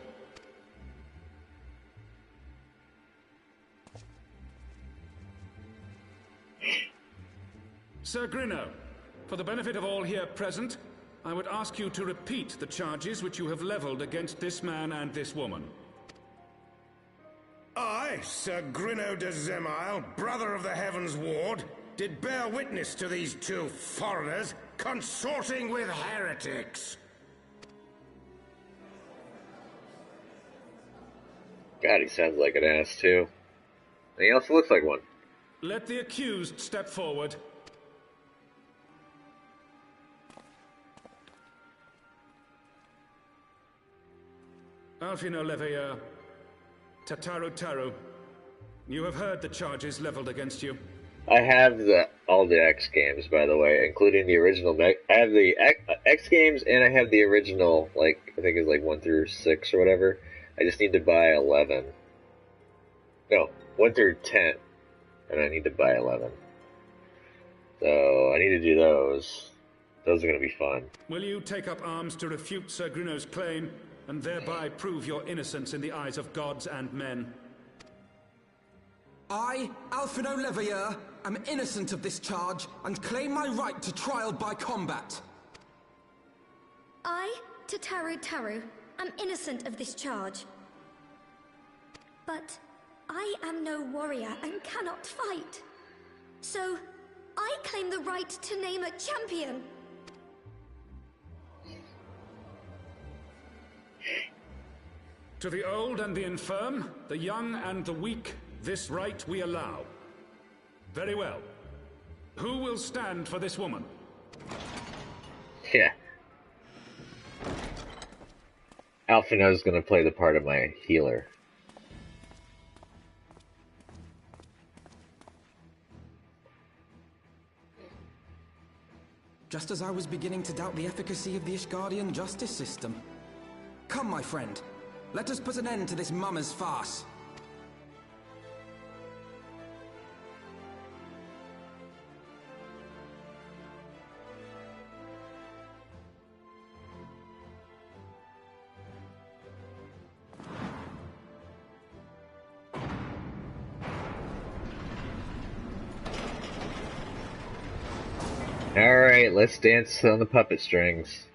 Sir Grenought, for the benefit of all here present, I would ask you to repeat the charges which you have leveled against this man and this woman. I, Sir Grenought de Zemile, brother of the Heaven's Ward, did bear witness to these 2 foreigners consorting with heretics. God, he sounds like an ass, too. And he also looks like one. Let the accused step forward. Alphinaud Leveilleur, Tataru Taru, You have heard the charges leveled against you. I have all the X games, by the way, including the original. I have the X games, and I have the original, like, I think it's like 1 through 6 or whatever. I just need to buy 11. No, 1 through 10, and I need to buy 11. So I need to do those. Those are going to be fun. Will you take up arms to refute Sir Grino's claim, and thereby prove your innocence in the eyes of gods and men? I, Alphino Leveilleur, am innocent of this charge and claim my right to trial by combat. I, Tataru, am innocent of this charge. But I am no warrior and cannot fight. So, I claim the right to name a champion. To the old and the infirm, the young and the weak, this right we allow. Very well. Who will stand for this woman? Yeah. Alphino's gonna play the part of my healer. Just as I was beginning to doubt the efficacy of the Ishgardian justice system. Come, my friend. Let us put an end to this mummer's farce. Alright, let's dance on the puppet strings.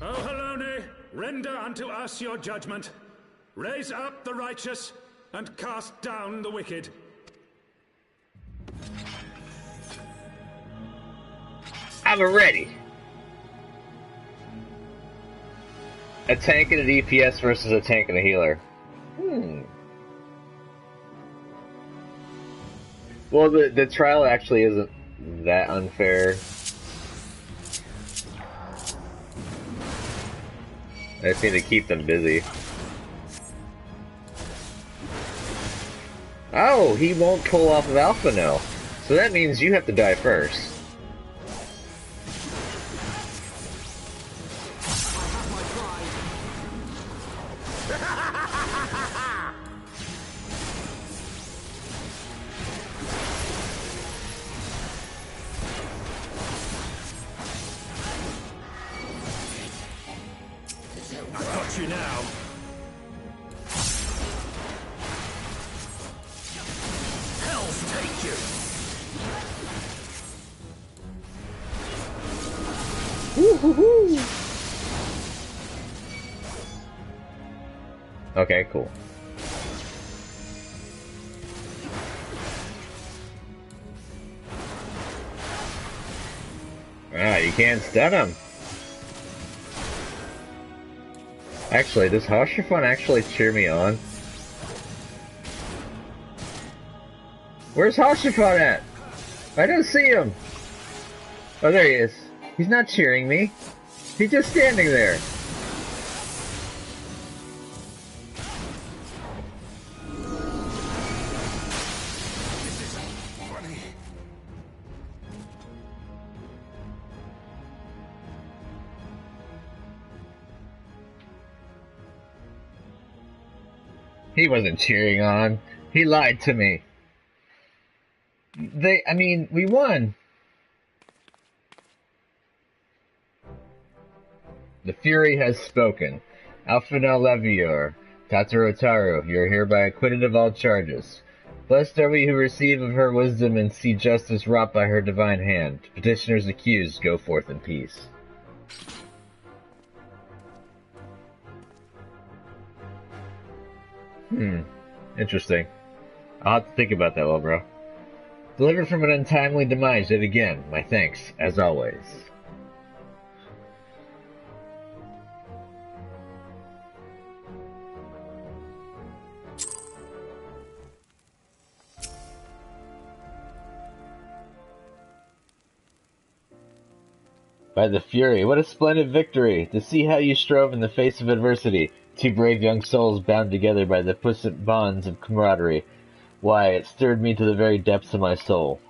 O Halone, render unto us your judgment. Raise up the righteous, and cast down the wicked. I'm ready. A tank and a DPS versus a tank and a healer. Well, the trial actually isn't that unfair. I just need to keep them busy. Oh, he won't pull off of Alphino. So that means you have to die first. You now. Hell's take you. Woo-hoo-hoo. Okay, cool. Ah, you can't stun him. Actually, does Hoshifon actually cheer me on? Where's Hoshifon at? I don't see him! Oh, there he is. He's not cheering me. He's just standing there. He wasn't cheering on. He lied to me. We won. The Fury has spoken. Alphino Leveilleur, Tataru, you are hereby acquitted of all charges. Blessed are we who receive of her wisdom and see justice wrought by her divine hand. Petitioners accused, go forth in peace. Interesting. I'll have to think about that, little bro. Delivered from an untimely demise yet again. My thanks, as always. By the Fury, what a splendid victory! To see how you strove in the face of adversity, two brave young souls bound together by the puissant bonds of camaraderie. Why, it stirred me to the very depths of my soul.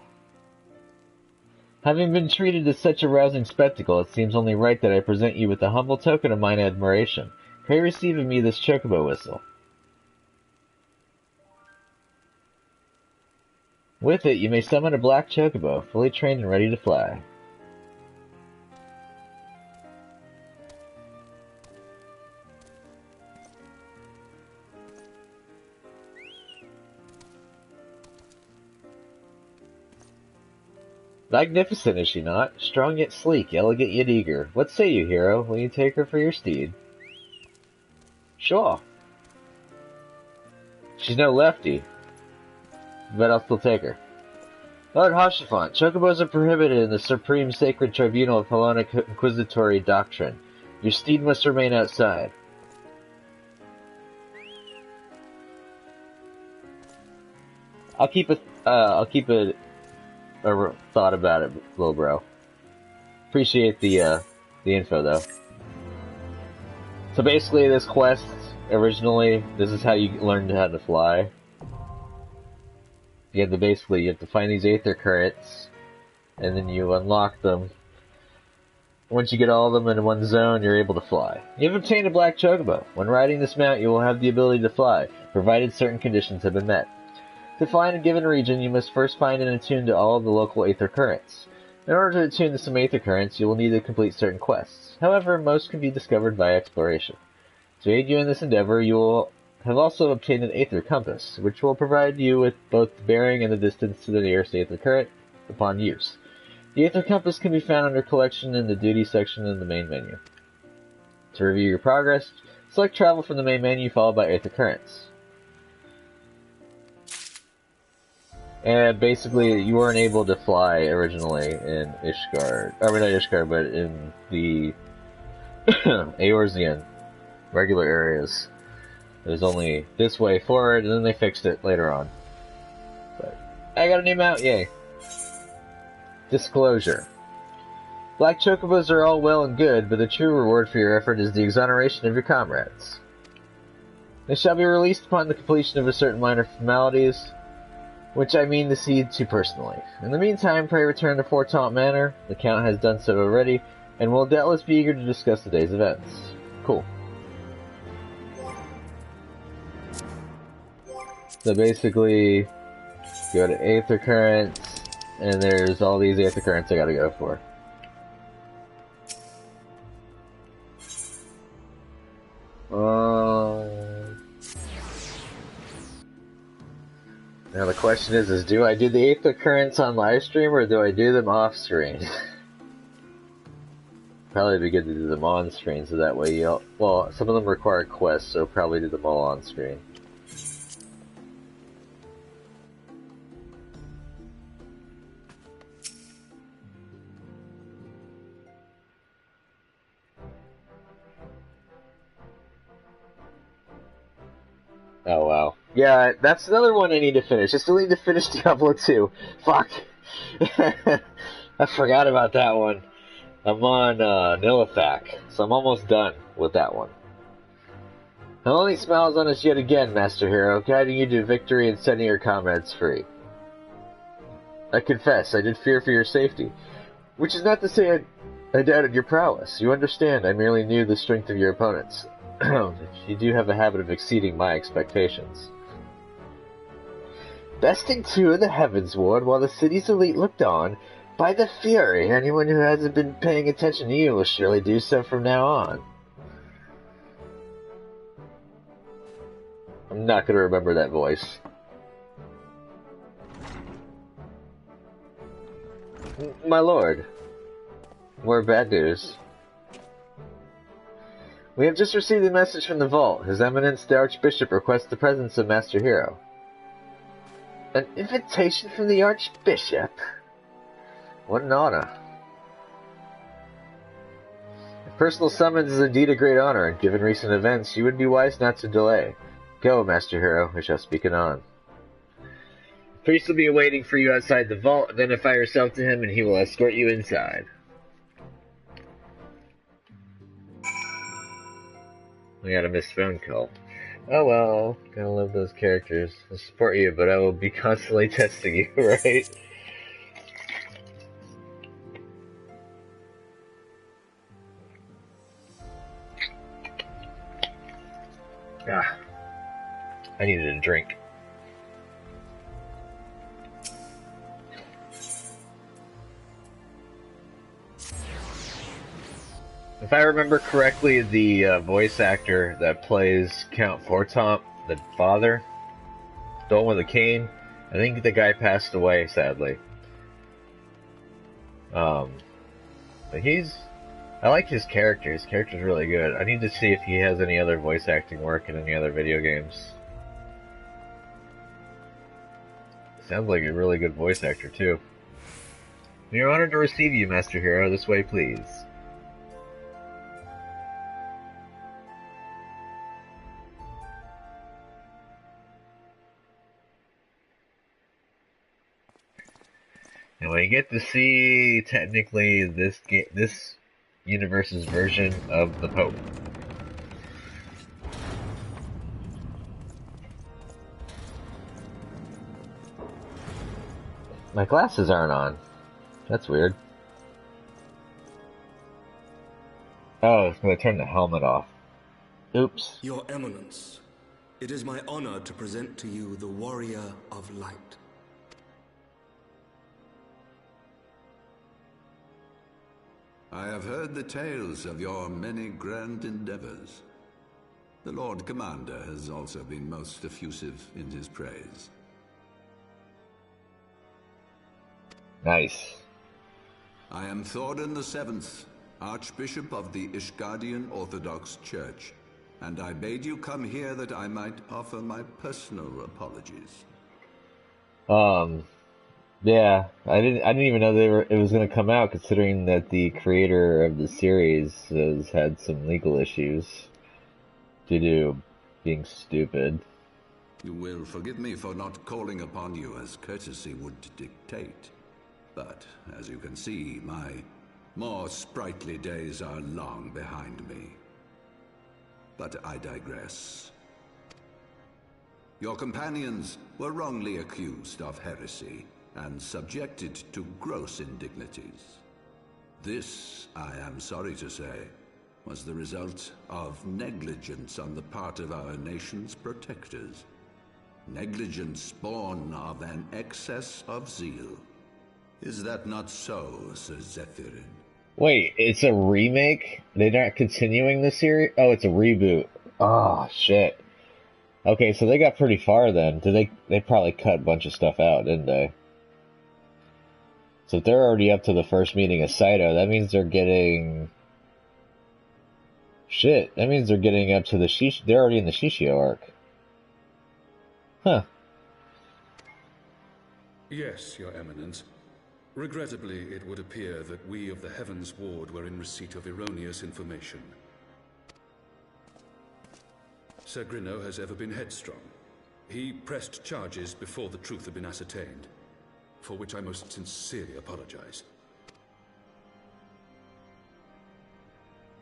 Having been treated as such a rousing spectacle, it seems only right that I present you with a humble token of mine admiration. Pray receive of me this chocobo whistle. With it, you may summon a black chocobo, fully trained and ready to fly. Magnificent, is she not? Strong yet sleek, elegant yet eager. What say you, hero? Will you take her for your steed? Sure. She's no lefty, but I'll still take her. Lord Hoshafont, chocobos are prohibited in the supreme sacred tribunal of Hellenic inquisitory doctrine. Your steed must remain outside. I'll keep a thought about it, little bro. Appreciate the info though. So basically, this quest originally, this is how you learned how to fly. You have to find these aether currents, and then you unlock them. Once you get all of them in one zone, you're able to fly. You've obtained a black chocobo. When riding this mount, you will have the ability to fly, provided certain conditions have been met. To fly in a given region, you must first find and attune to all of the local aether currents. In order to attune to some aether currents, you will need to complete certain quests. However, most can be discovered by exploration. To aid you in this endeavor, you will have also obtained an aether compass, which will provide you with both the bearing and the distance to the nearest aether current upon use. The aether compass can be found under Collection in the Duty section in the main menu. To review your progress, select Travel from the main menu followed by Aether Currents. And basically, you weren't able to fly originally in Ishgard. I mean, not Ishgard, but in the Eorzean regular areas. It was only this way forward, and then they fixed it later on. But I got a new mount, yay. Disclosure. Black chocobos are all well and good, but the true reward for your effort is the exoneration of your comrades. They shall be released upon the completion of a certain minor formalities, which I mean to see to personally. In the meantime, pray return to Fortaunt Manor. The Count has done so already, and will doubtless be eager to discuss the day's events. Cool. So basically, go to Aether Currents, and there's all these Aether Currents I gotta go for. Now the question is do I do the Aether Currents on Livestream, or do I do them off-screen? Probably be good to do them on-screen, so that way you'll... Well, some of them require quests, so probably do them all on-screen. Oh wow. Yeah, that's another one I need to finish. I still need to finish Diablo 2. Fuck. I forgot about that one. I'm on Nilithak, so I'm almost done with that one. Melanie smiles on us yet again, Master Hero, guiding you to victory and setting your comrades free. I confess, I did fear for your safety, which is not to say I doubted your prowess. You understand, I merely knew the strength of your opponents. You do have a habit of exceeding my expectations. Besting two in the Heavens Ward while the city's elite looked on, by the Fury, anyone who hasn't been paying attention to you will surely do so from now on. I'm not going to remember that voice. My lord, more bad news. We have just received a message from the Vault. His Eminence the Archbishop requests the presence of Master Hero. An invitation from the Archbishop? What an honor. If personal summons is indeed a great honor, and given recent events, you would be wise not to delay. Go, Master Hero, we shall speak anon. The priest will be waiting for you outside the vault. Identify yourself to him, and he will escort you inside. We got a missed phone call. Oh well, gotta love those characters. I'll support you, but I will be constantly testing you, right? Ah, I needed a drink. If I remember correctly, the voice actor that plays Count Fortomp, the father, the one with the cane, I think the guy passed away, sadly. But I like his character. His character's really good. I need to see if he has any other voice acting work in any other video games. Sounds like a really good voice actor, too. We are honored to receive you, Master Hero. This way, please. And we get to see, technically, this universe's version of the Pope. My glasses aren't on. That's weird. Oh, it's going to turn the helmet off. Oops. Your Eminence, it is my honor to present to you the Warrior of Light. I have heard the tales of your many grand endeavors. The Lord Commander has also been most effusive in his praise. Nice. I am Thordan VII, Archbishop of the Ishgardian Orthodox Church, and I bade you come here that I might offer my personal apologies. Yeah, I didn't even know it was going to come out, considering that the creator of the series has had some legal issues due to being stupid. You will forgive me for not calling upon you as courtesy would dictate, but as you can see, my more sprightly days are long behind me. But I digress. Your companions were wrongly accused of heresy and subjected to gross indignities. This, I am sorry to say, was the result of negligence on the part of our nation's protectors. Negligence born of an excess of zeal. Is that not so, Sir Zephyrin? Wait, it's a remake? They're not continuing the series? Oh, it's a reboot. Oh, shit. Okay, so they got pretty far then. They probably cut a bunch of stuff out, didn't they? So if they're already up to the first meeting of Saito, that means they're getting... Shit, that means they're getting up to the they're already in the Shishio arc. Huh. Yes, Your Eminence. Regrettably, it would appear that we of the Heavens Ward were in receipt of erroneous information. Sir Grinno has ever been headstrong. He pressed charges before the truth had been ascertained, for which I most sincerely apologize.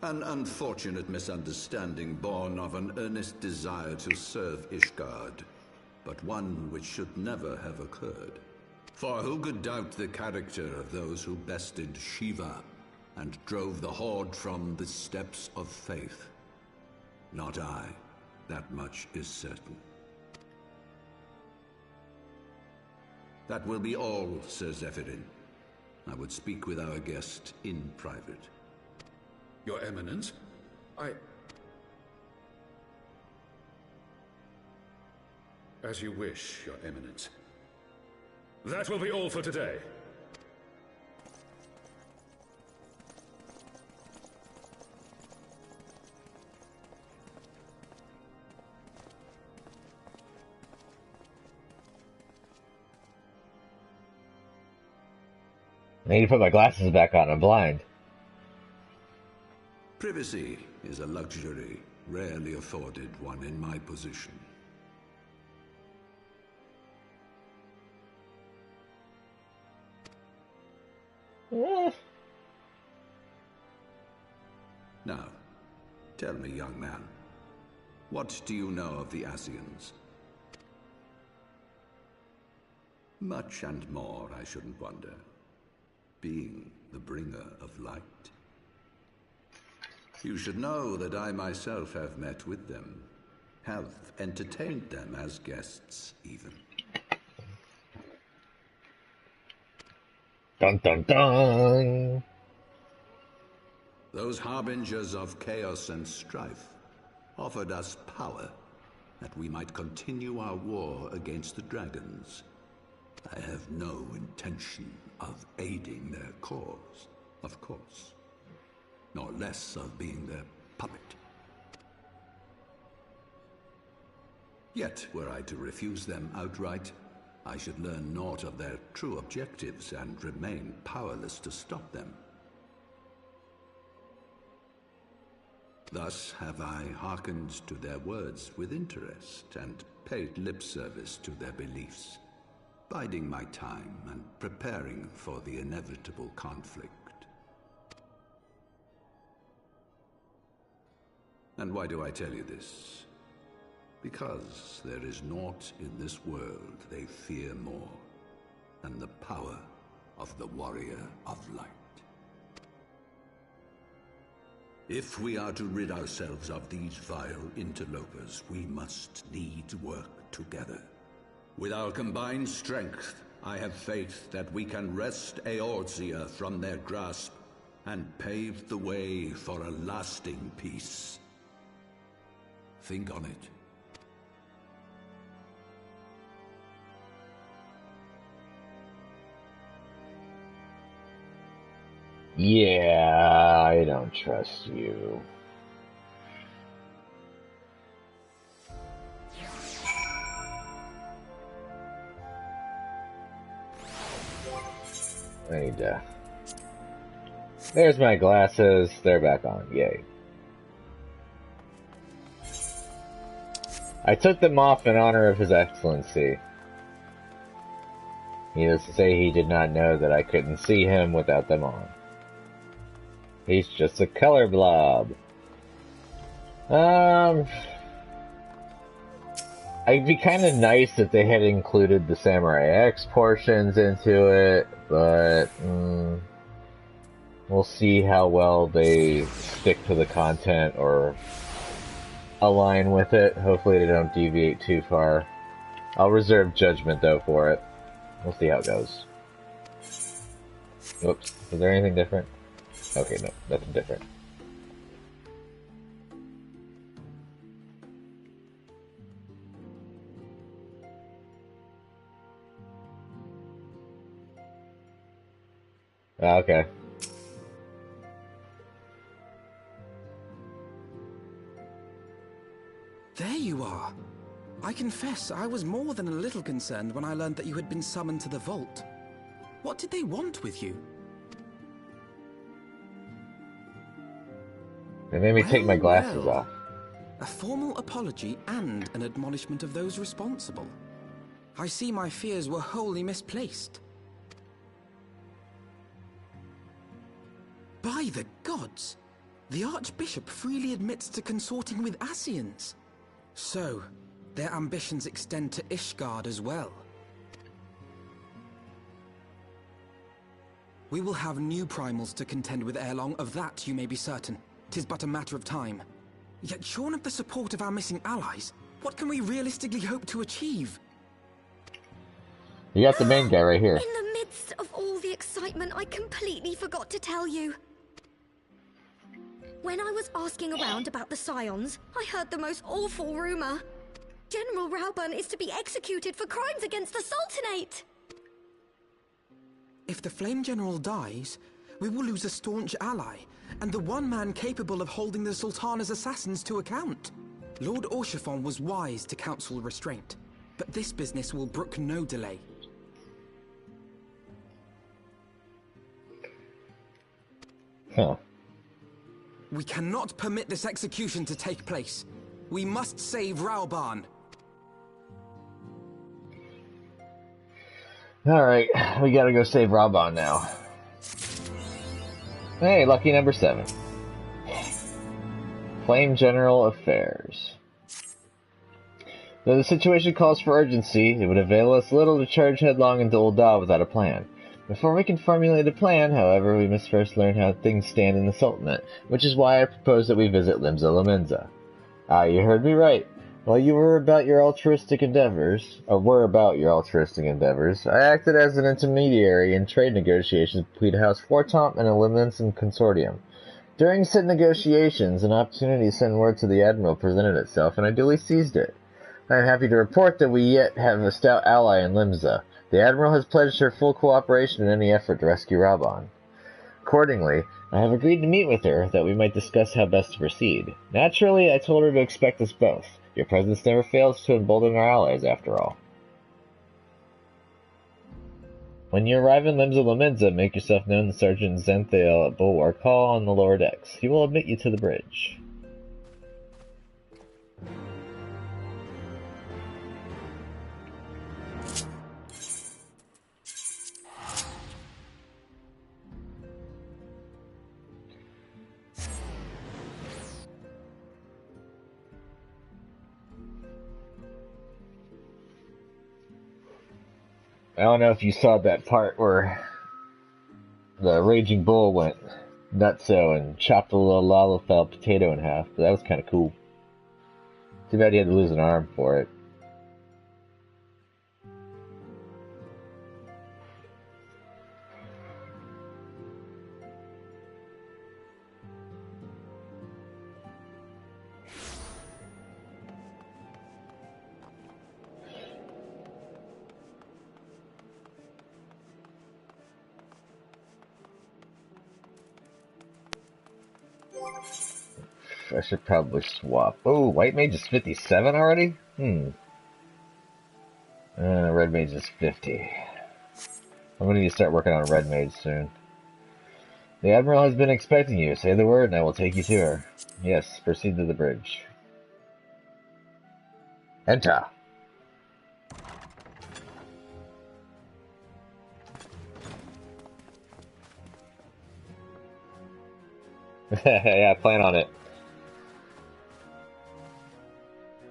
An unfortunate misunderstanding born of an earnest desire to serve Ishgard, but one which should never have occurred. For who could doubt the character of those who bested Shiva and drove the Horde from the steps of faith? Not I. That much is certain. That will be all, Sir Zephyrin. I would speak with our guest in private. Your Eminence, As you wish, Your Eminence. That will be all for today. I need to put my glasses back on, I'm blind. Privacy is a luxury rarely afforded one in my position. Now, tell me, young man, What do you know of the Asians? Much and more, I shouldn't wonder. Being the bringer of light. You should know that I myself have met with them. Have entertained them as guests, even. Dun dun dun! Those harbingers of chaos and strife offered us power, that we might continue our war against the dragons. I have no intention of aiding their cause, of course, nor less of being their puppet. Yet, were I to refuse them outright, I should learn naught of their true objectives and remain powerless to stop them. Thus have I hearkened to their words with interest and paid lip service to their beliefs, biding my time and preparing for the inevitable conflict. And why do I tell you this? Because there is naught in this world they fear more than the power of the Warrior of Light. If we are to rid ourselves of these vile interlopers, we must needs work together. With our combined strength, I have faith that we can wrest Eorzea from their grasp and pave the way for a lasting peace. Think on it. Yeah, I don't trust you. I need to... There's my glasses. They're back on. Yay. I took them off in honor of His Excellency. Needless to say, he did not know that I couldn't see him without them on. He's just a color blob. It'd be kind of nice if they had included the Samurai X portions into it, but we'll see how well they stick to the content or align with it. Hopefully they don't deviate too far. I'll reserve judgment, though, for it. We'll see how it goes. Oops. Is there anything different? Okay, no, nothing different. Okay. There you are. I confess, I was more than a little concerned when I learned that you had been summoned to the vault. What did they want with you? They made me take my glasses off. A formal apology and an admonishment of those responsible. I see my fears were wholly misplaced. By the gods! The Archbishop freely admits to consorting with Asians. So, their ambitions extend to Ishgard as well. We will have new primals to contend with ere long, of that you may be certain. 'Tis but a matter of time. Yet shorn of the support of our missing allies, what can we realistically hope to achieve? You got the main guy right here. In the midst of all the excitement, I completely forgot to tell you. When I was asking around about the Scions, I heard the most awful rumor. General Raubern is to be executed for crimes against the Sultanate! If the Flame General dies, we will lose a staunch ally, and the one man capable of holding the Sultana's assassins to account. Lord Orchefon was wise to counsel restraint, but this business will brook no delay. Huh. We cannot permit this execution to take place. We must save Raubern. Alright, we gotta go save Raubern now. Hey, lucky number 7. Flame General Affairs. Though the situation calls for urgency, it would avail us little to charge headlong into Ul'dah without a plan. Before we can formulate a plan, however, we must first learn how things stand in the Sultanate, which is why I propose that we visit Limsa Lominsa. Ah, you heard me right. While you were about your altruistic endeavors, I acted as an intermediary in trade negotiations between House Fortomp and a Limensum consortium. During said negotiations, an opportunity to send word to the Admiral presented itself, and I duly seized it. I am happy to report that we yet have a stout ally in Limsa. The Admiral has pledged her full cooperation in any effort to rescue Raubahn. Accordingly, I have agreed to meet with her, that we might discuss how best to proceed. Naturally, I told her to expect us both. Your presence never fails to embolden our allies, after all. When you arrive in Limsa Lominsa, make yourself known to Sergeant Zenthael at Bulwark Hall on the lower decks. He will admit you to the bridge. I don't know if you saw that part where the Raging Bull went nutso and chopped a little Lalafell potato in half, but that was kind of cool. Too bad he had to lose an arm for it. I should probably swap. Oh, White Mage is 57 already? Red Mage is 50. I'm gonna need to start working on Red Mage soon. The Admiral has been expecting you. Say the word and I will take you to her. Yes, proceed to the bridge. Enter. Yeah, plan on it.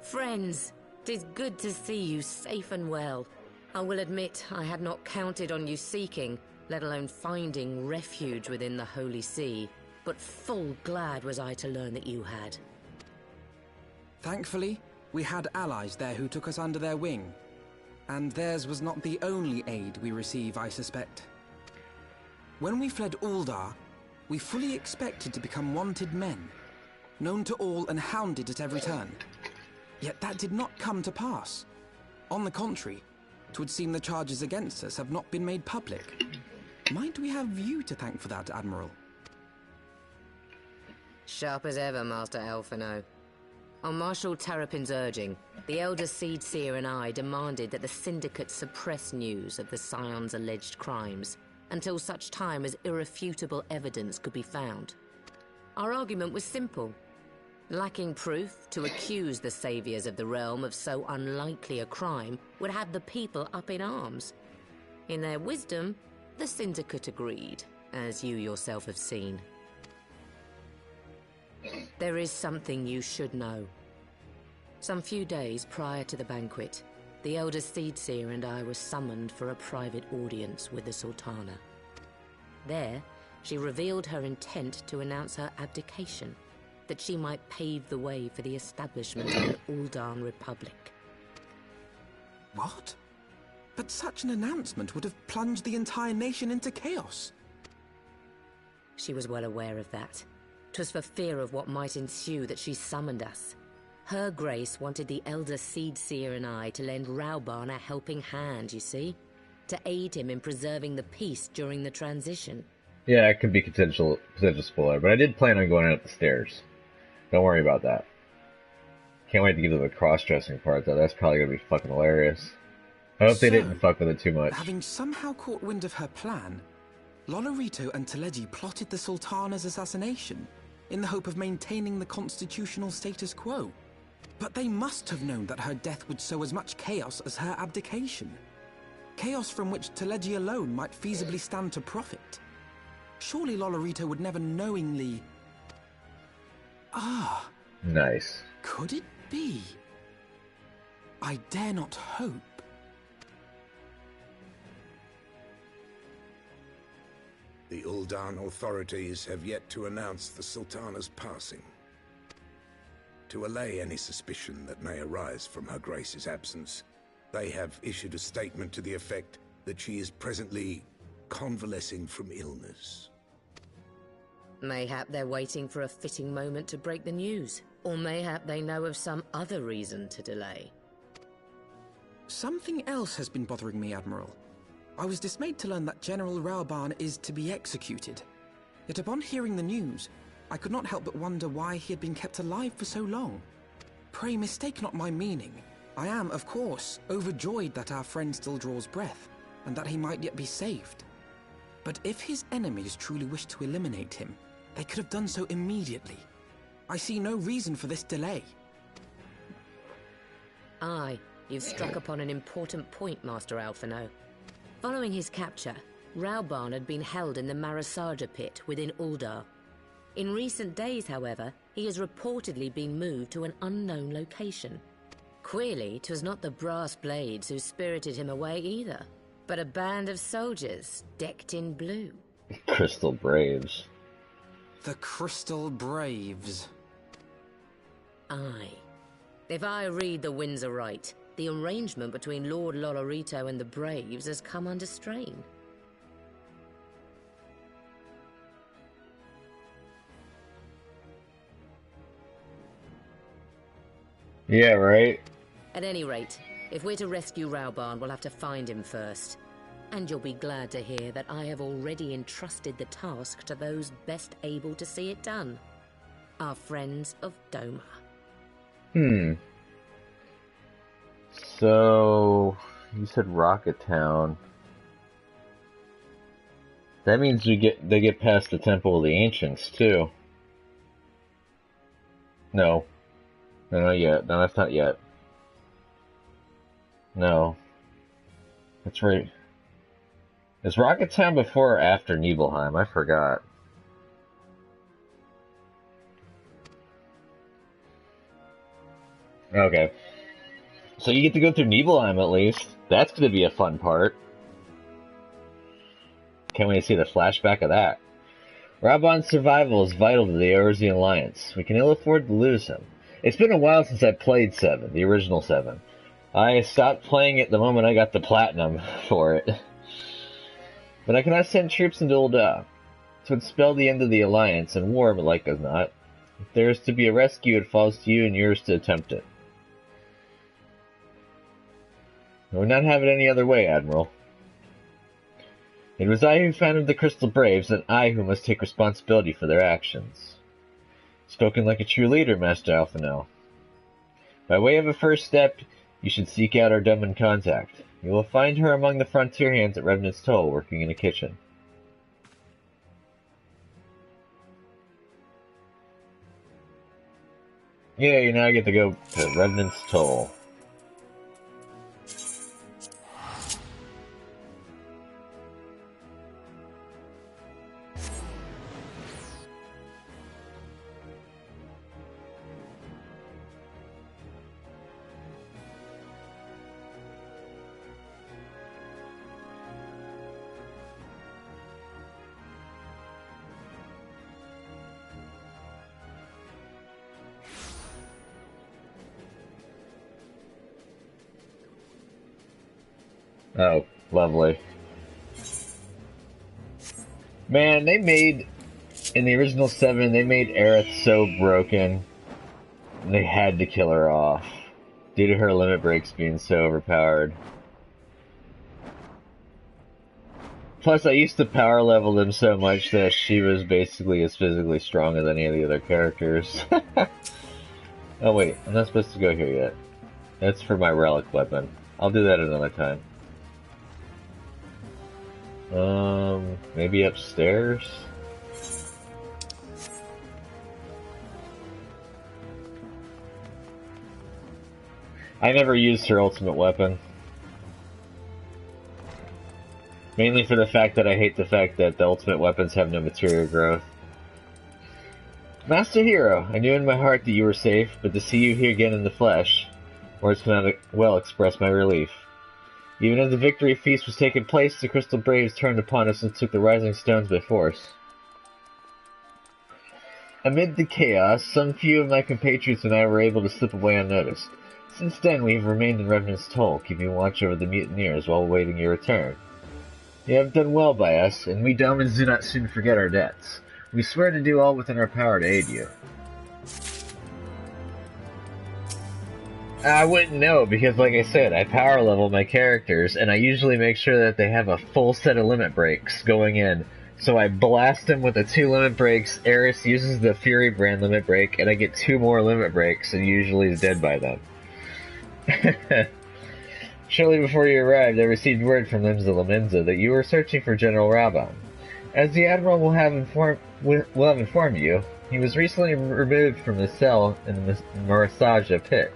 Friends, 'tis good to see you safe and well. I will admit I had not counted on you seeking, let alone finding refuge within the Holy See, but full glad was I to learn that you had. Thankfully, we had allies there who took us under their wing. And theirs was not the only aid we receive, I suspect. When we fled Ul'dah, we fully expected to become wanted men, known to all and hounded at every turn. Yet that did not come to pass. On the contrary, 'twould seem the charges against us have not been made public. Might we have you to thank for that, Admiral? Sharp as ever, Master Elfino. On Marshal Terrapin's urging, the Elder Seedseer and I demanded that the Syndicate suppress news of the Scion's alleged crimes until such time as irrefutable evidence could be found. Our argument was simple. Lacking proof, to accuse the saviors of the realm of so unlikely a crime would have the people up in arms. In their wisdom, the Syndicate agreed, as you yourself have seen. There is something you should know. Some few days prior to the banquet, the Elder Seedseer and I were summoned for a private audience with the Sultana. There, she revealed her intent to announce her abdication, that she might pave the way for the establishment of an Ul'dah Republic. What? But such an announcement would have plunged the entire nation into chaos. She was well aware of that. 'Twas for fear of what might ensue that she summoned us. Her Grace wanted the Elder Seedseer and I to lend Raubahn a helping hand, you see? To aid him in preserving the peace during the transition. Yeah, it could be potential spoiler, but I did plan on going up the stairs. Don't worry about that. Can't wait to get to the cross-dressing part, though. That's probably gonna be fucking hilarious. I hope they didn't fuck with it too much. Having somehow caught wind of her plan, Lolorito and Teleji plotted the Sultana's assassination in the hope of maintaining the constitutional status quo. But they must have known that her death would sow as much chaos as her abdication. Chaos from which Teleji alone might feasibly stand to profit. Surely Lolorito would never knowingly... Nice. Could it be? I dare not hope. The Uldan authorities have yet to announce the Sultana's passing. To allay any suspicion that may arise from Her Grace's absence, they have issued a statement to the effect that she is presently convalescing from illness. Mayhap they're waiting for a fitting moment to break the news. Or mayhap they know of some other reason to delay. Something else has been bothering me, Admiral. I was dismayed to learn that General Raoban is to be executed. Yet upon hearing the news, I could not help but wonder why he had been kept alive for so long. Pray mistake not my meaning. I am, of course, overjoyed that our friend still draws breath, and that he might yet be saved. But if his enemies truly wished to eliminate him, they could have done so immediately. I see no reason for this delay. Aye, you've struck upon an important point, Master Alphino. Following his capture, Raoban had been held in the Marasaja pit within Uldar. In recent days, however, he has reportedly been moved to an unknown location. Queerly, 'twas not the brass blades who spirited him away either, but a band of soldiers decked in blue. Crystal Braves. The Crystal Braves. Aye. If I read the winds aright, the arrangement between Lord Lolorito and the Braves has come under strain. Yeah, right? At any rate, if we're to rescue Raoban, we'll have to find him first. And you'll be glad to hear that I have already entrusted the task to those best able to see it done. Our friends of Doma. So, you said Rocket Town. That means they get past the Temple of the Ancients, too. No. No, not yet. No, that's not yet. No. That's right. Is Rocket Town before or after Nibelheim? I forgot. Okay. So you get to go through Nibelheim at least. That's going to be a fun part. Can't wait to see the flashback of that. Raoban's survival is vital to the Eorzean Alliance. We can ill afford to lose him. It's been a while since I played 7, the original 7. I stopped playing it the moment I got the platinum for it. But I cannot send troops into Ul'dah. This would spell the end of the Alliance and war, but like as not. If there is to be a rescue, it falls to you and yours to attempt it. I would not have it any other way, Admiral. It was I who founded the Crystal Braves, and I who must take responsibility for their actions. Spoken like a true leader, Master Alphino. By way of a first step, you should seek out our Doman contact. You will find her among the frontier hands at Revenant's Toll, working in a kitchen. Yay, now I get to go to Revenant's Toll. Oh, lovely. Man, they made, in the original 7, they made Aerith so broken, they had to kill her off, due to her limit breaks being so overpowered. Plus, I used to power level them so much that she was basically as physically strong as any of the other characters. Oh wait, I'm not supposed to go here yet. That's for my relic weapon. I'll do that another time. Maybe upstairs? I never used her ultimate weapon. Mainly for the fact that I hate the fact that the ultimate weapons have no materia growth. Master Hero, I knew in my heart that you were safe, but to see you here again in the flesh, Words cannot well express my relief. Even as the victory feast was taking place, the Crystal Braves turned upon us and took the Rising Stones by force. Amid the chaos, some few of my compatriots and I were able to slip away unnoticed. Since then, we have remained in Revenant's Toll, keeping watch over the mutineers while awaiting your return. You have done well by us, and we Domans do not soon forget our debts. We swear to do all within our power to aid you. I wouldn't know, because like I said, I power level my characters, and I usually make sure that they have a full set of limit breaks going in. So I blast them with the 2 limit breaks, Eris uses the Fury brand limit break, and I get 2 more limit breaks, and usually is dead by then. Shortly before you arrived, I received word from Limsa Laminza that you were searching for General Raban. As the Admiral will have informed you, he was recently removed from his cell in the Marasaja pit.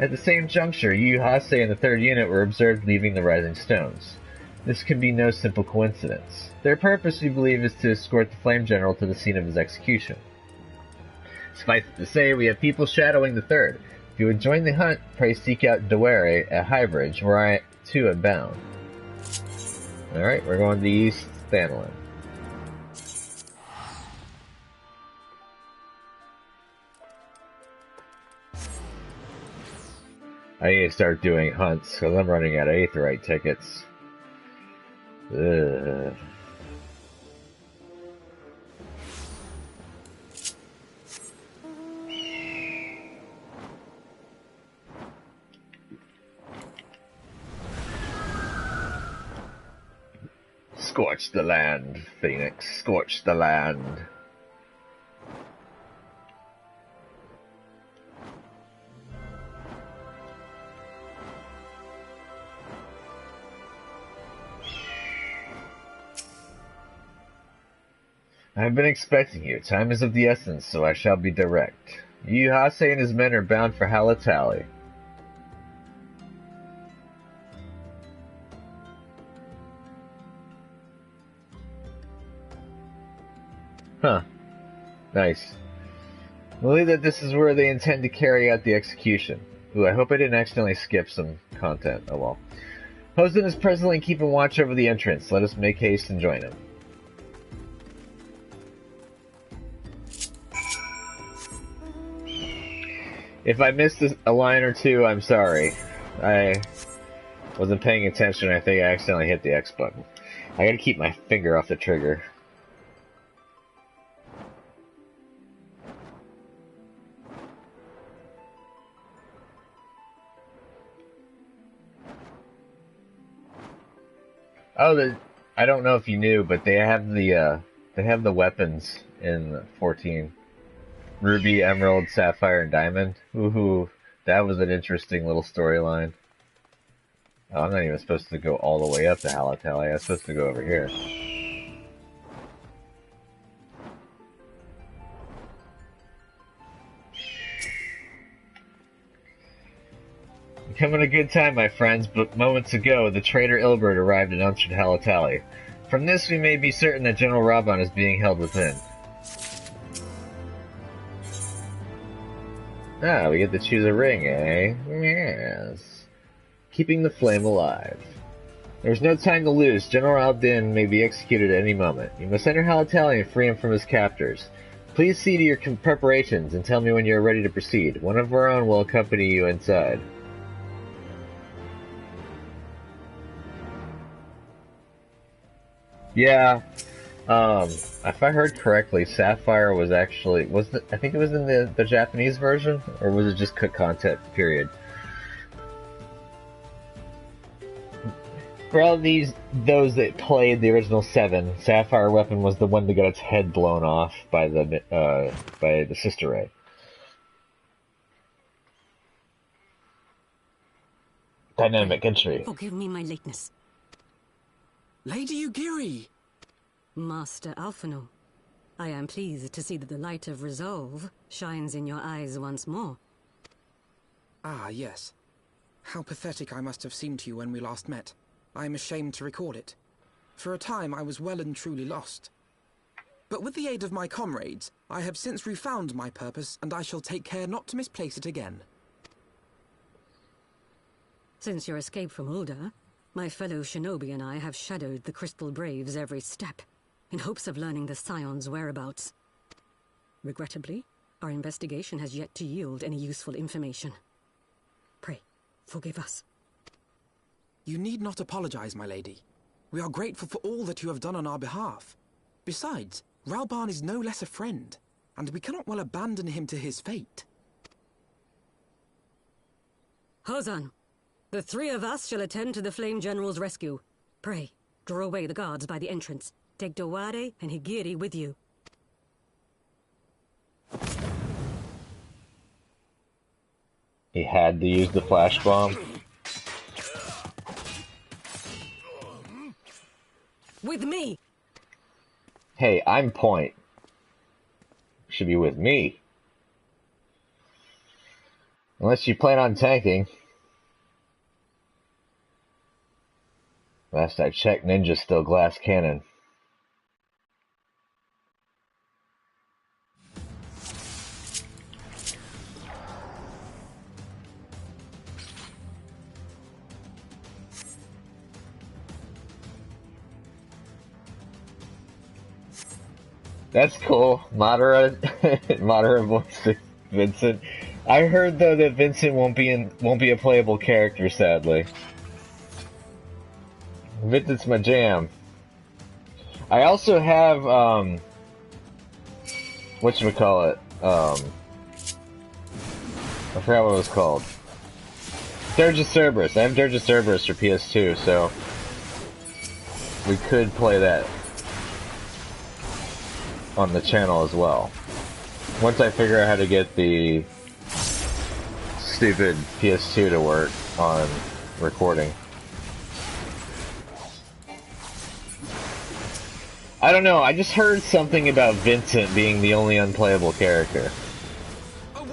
At the same juncture, you, Hase, and the 3rd Unit were observed leaving the Rising Stones. This can be no simple coincidence. Their purpose, we believe, is to escort the Flame General to the scene of his execution. Suffice it to say, we have people shadowing the 3rd. If you would join the hunt, pray seek out Dewere at Highbridge, where I, too, am bound. Alright, we're going to East Thanalin. I need to start doing hunts, because I'm running out of Aetheryte tickets. Ugh. Scorch the land, Phoenix. Scorch the land. I have been expecting you. Time is of the essence, so I shall be direct. Yu Hase and his men are bound for Halatali. Huh. Nice. I believe that this is where they intend to carry out the execution. Ooh, I hope I didn't accidentally skip some content. Oh well. Hosen is presently keeping watch over the entrance. Let us make haste and join him. If I missed a line or two, I'm sorry. I wasn't paying attention. I think I accidentally hit the X button. I gotta keep my finger off the trigger. Oh, I don't know if you knew, but they have the weapons in 14. Ruby, Emerald, Sapphire, and Diamond. Woohoo. That was an interesting little storyline. Oh, I'm not even supposed to go all the way up to Halatali. I'm supposed to go over here. You're coming a good time, my friends, but moments ago, the traitor Ilbert arrived and entered Halatali. From this, we may be certain that General Raban is being held within. Ah, we get to choose a ring, eh? Yes. Keeping the flame alive. There's no time to lose. General Al-Din may be executed at any moment. You must enter Halatali and free him from his captors. Please see to your preparations and tell me when you are ready to proceed. One of our own will accompany you inside. Yeah. If I heard correctly, Sapphire was actually I think it was in the Japanese version, or was it just cut content? Period. For all those that played the original 7, Sapphire weapon was the one that got its head blown off by the Sister Ray. Dynamic entry. Forgive me my lateness. Lady Ugiri! Master Alphino, I am pleased to see that the light of resolve shines in your eyes once more. Ah, yes. How pathetic I must have seemed to you when we last met. I am ashamed to record it. For a time I was well and truly lost. But with the aid of my comrades, I have since refound my purpose, and I shall take care not to misplace it again. Since your escape from Ulda, my fellow shinobi and I have shadowed the Crystal Braves every step, in hopes of learning the Scion's whereabouts. Regrettably, our investigation has yet to yield any useful information. Pray, forgive us. You need not apologize, my lady. We are grateful for all that you have done on our behalf. Besides, Rauban is no less a friend, and we cannot well abandon him to his fate. Hozan, the three of us shall attend to the Flame General's rescue. Pray, draw away the guards by the entrance. Take Dowade and Higiri with you. He had to use the flash bomb. With me! Hey, I'm point. Should be with me. Unless you plan on tanking. Last I checked, Ninja's still glass cannon. That's cool. Moderate voice Vincent. I heard though that Vincent won't be a playable character, sadly. Vincent's my jam. I also have whatchamacallit? I forgot what it was called. Dirge of Cerberus. I have Dirge of Cerberus for PS2, so we could play that on the channel as well. Once I figure out how to get the stupid PS2 to work on recording. I don't know, I just heard something about Vincent being the only unplayable character. Of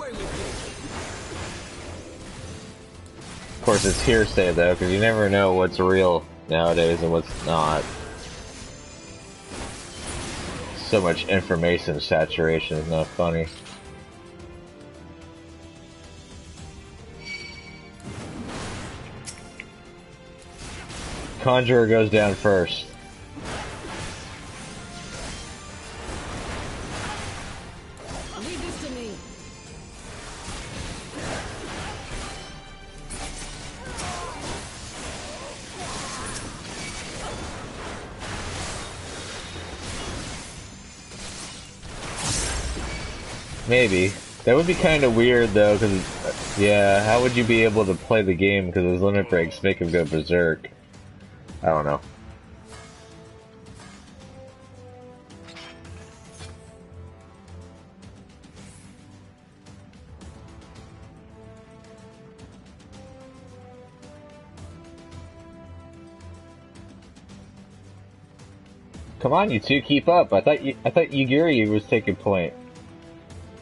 course it's hearsay though, because you never know what's real nowadays and what's not. So much information saturation is not funny. Conjurer goes down first. Leave this to me. Maybe. That would be kind of weird though, because, yeah, how would you be able to play the game because those limit breaks make him go berserk? I don't know. Come on, you two, keep up. I thought Yugiri was taking point.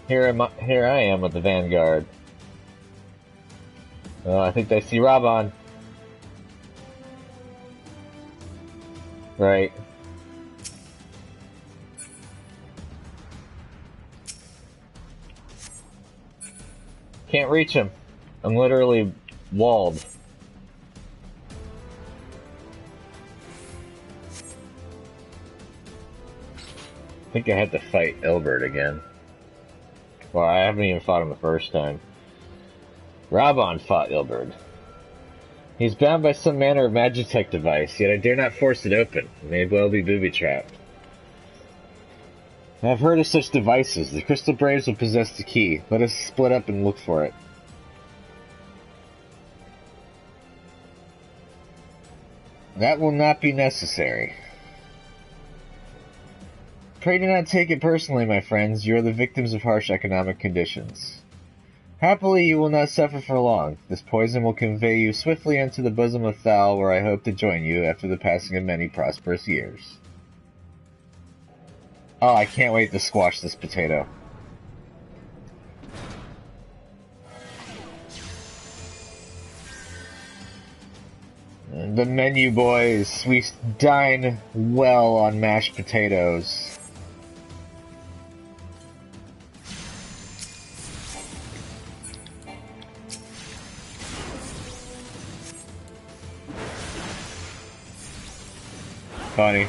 Here I am with the Vanguard. Oh, I think I see Raban. Right. Can't reach him. I'm literally walled. I think I had to fight Ilbert again. Well, I haven't even fought him the first time. Raban fought Ilbert. He's bound by some manner of Magitech device, yet I dare not force it open. It may well be booby-trapped. I've heard of such devices. The Crystal Braves will possess the key. Let us split up and look for it. That will not be necessary. Pray do not take it personally, my friends. You are the victims of harsh economic conditions. Happily, you will not suffer for long. This poison will convey you swiftly into the bosom of Thal, where I hope to join you after the passing of many prosperous years. Oh, I can't wait to squash this potato. The menu boys, we dine well on mashed potatoes. Funny.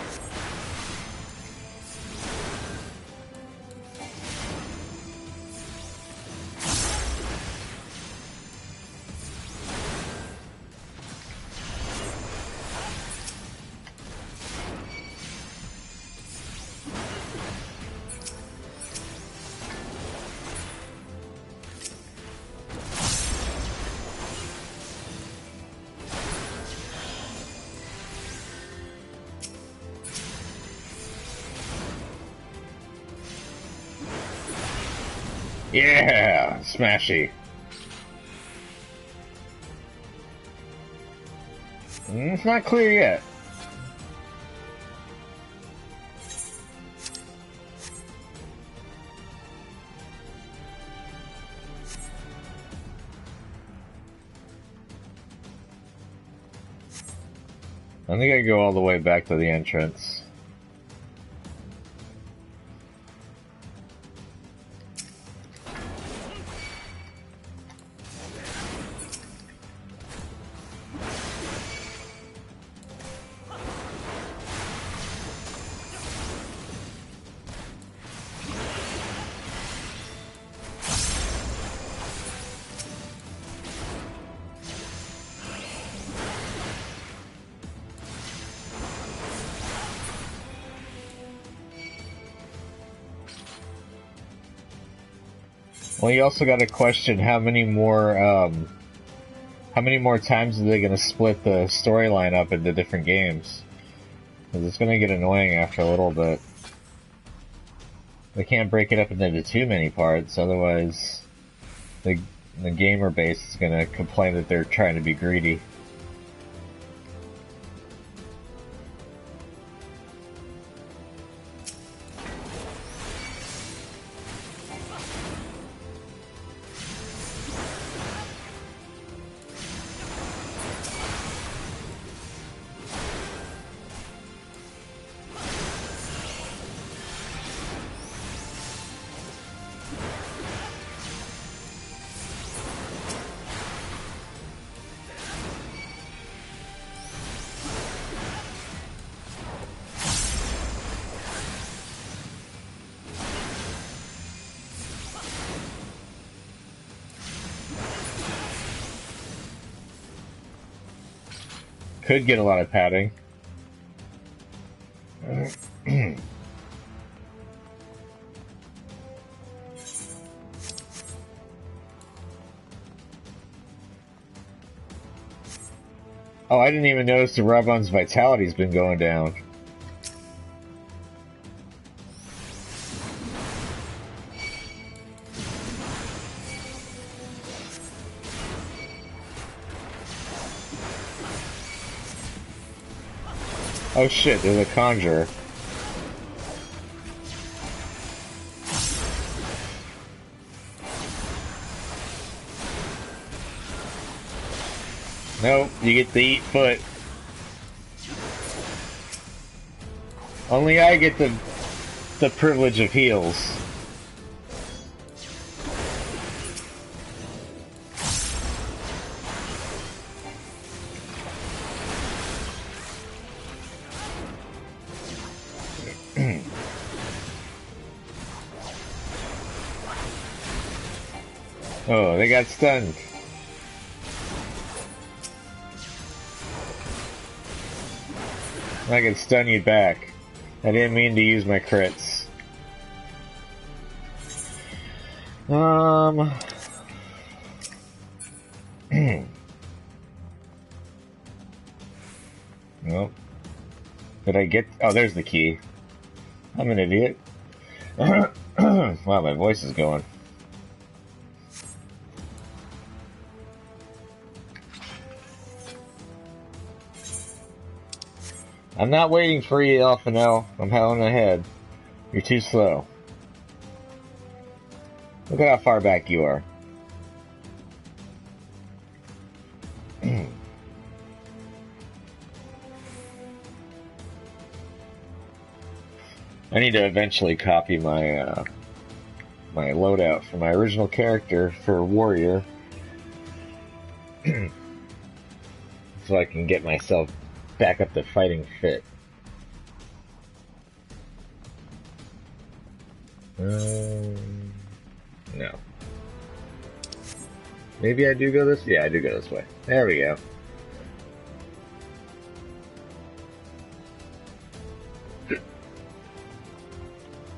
Yeah, smashy. It's not clear yet. I think I go all the way back to the entrance. Well, you also got to question how many more times are they going to split the storyline up into different games? Because it's going to get annoying after a little bit. They can't break it up into too many parts, otherwise the gamer base is going to complain that they're trying to be greedy. Could get a lot of padding. Oh, I didn't even notice the Rabban's vitality's been going down. Oh shit, there's a conjurer. Nope, you get to eat foot. Only I get the privilege of heals. Oh, they got stunned. I can stun you back. I didn't mean to use my crits. Nope. Did I get... Oh, there's the key. I'm an idiot. Wow, my voice is going. I'm not waiting for you, Elfino. I'm howling ahead. You're too slow. Look at how far back you are. I need to eventually copy my my loadout for my original character for Warrior, so I can get myself back up to fighting fit. No. Maybe I do go this? Yeah, I do go this way. There we go.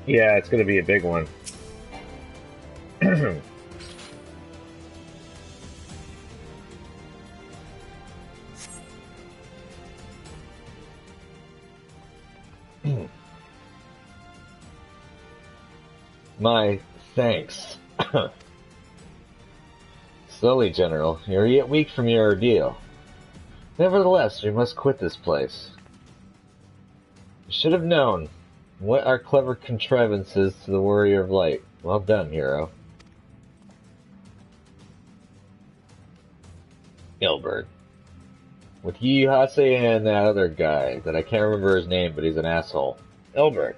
Yeah, it's gonna be a big one. My thanks. Slowly, General. You're yet weak from your ordeal. Nevertheless, we must quit this place. You should have known. What are clever contrivances to the Warrior of Light? Well done, hero. Gilbert. With you, Hase, and that other guy, that I can't remember his name, but he's an asshole. Elbert.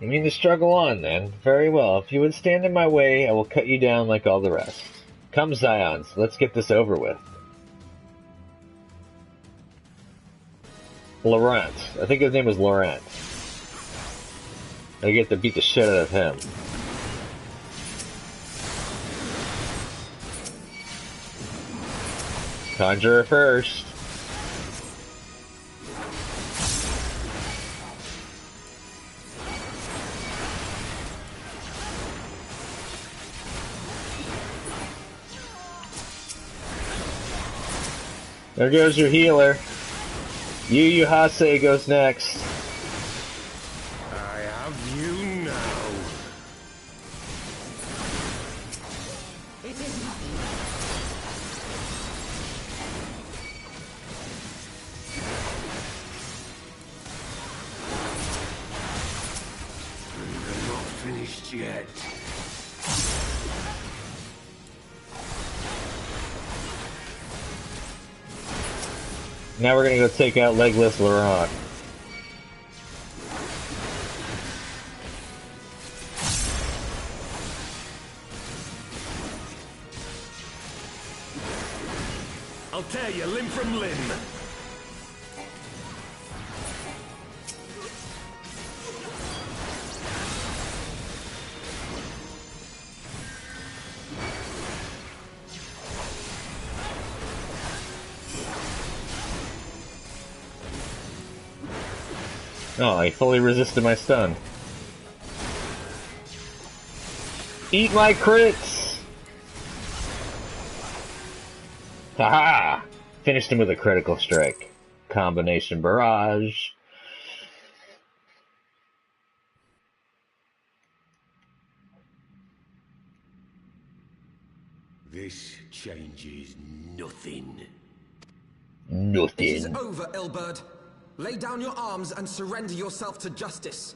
You mean to struggle on, then? Very well. If you would stand in my way, I will cut you down like all the rest. Come, Zions, let's get this over with. Laurent. I think his name was Laurent. I get to beat the shit out of him. Conjurer first. There goes your healer. Yu Hase goes next. I have you now. It is nothing. I'm not finished yet. Now we're gonna go take out Legless Laurent. I'll tear you limb from limb. Oh, he fully resisted my stun. Eat my crits! Haha! Finished him with a critical strike. Combination barrage. This changes nothing. Nothing. It is over, Ilberd. Lay down your arms and surrender yourself to justice.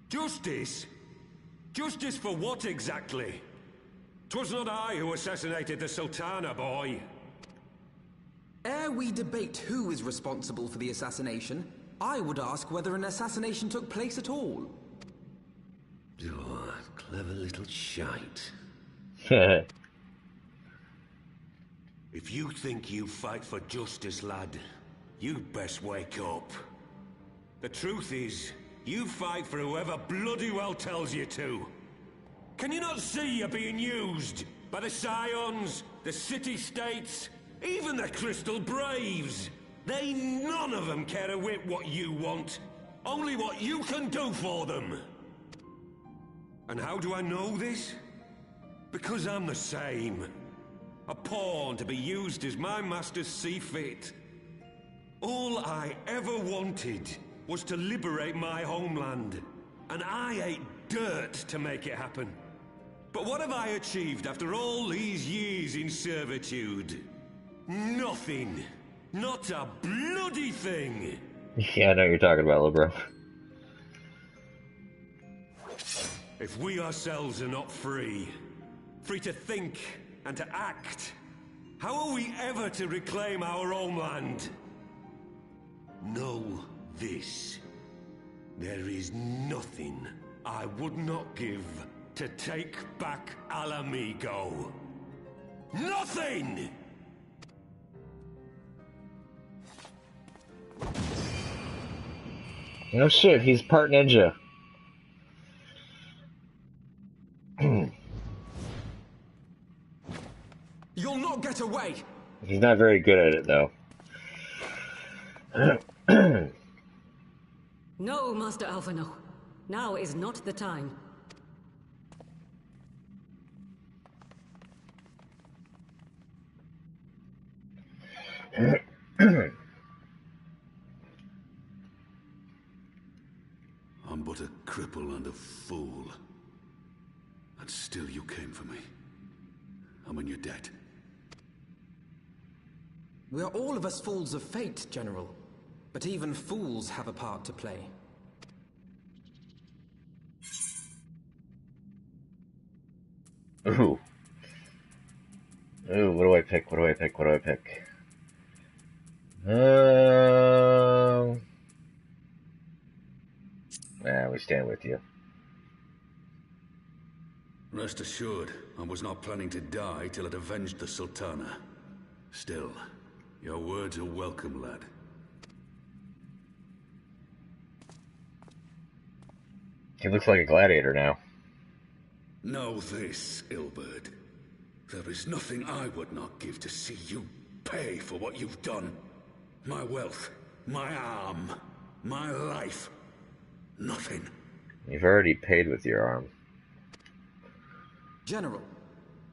Justice? Justice for what exactly? 'Twas not I who assassinated the Sultana, boy. Ere we debate who is responsible for the assassination, I would ask whether an assassination took place at all. Oh, clever little shite. If you think you fight for justice, lad, you'd best wake up. The truth is, you fight for whoever bloody well tells you to. Can you not see you're being used? By the Scions, the City-States, even the Crystal Braves? They none of them care a whit what you want. Only what you can do for them. And how do I know this? Because I'm the same. A pawn to be used as my masters see fit. All I ever wanted was to liberate my homeland, and I ate dirt to make it happen. But what have I achieved after all these years in servitude? Nothing. Not a bloody thing. Yeah, I know what you're talking about, little bro. If we ourselves are not free, free to think and to act, how are we ever to reclaim our homeland? Know this. There is nothing I would not give to take back Alamigo. Nothing! Oh shit, he's part ninja. You'll not get away! He's not very good at it, though. No, Master Alpha, no. Now is not the time. I'm but a cripple and a fool. And still you came for me. I'm in your debt. We are all of us fools of fate, General. But even fools have a part to play. Ooh. Ooh, what do I pick? What do I pick? What do I pick? We stand with you. Rest assured, I was not planning to die till I'd avenged the Sultana. Still, your words are welcome, lad. He looks like a gladiator now. Know this, Ilbert. There is nothing I would not give to see you pay for what you've done. My wealth, my arm, my life. Nothing. You've already paid with your arm. General,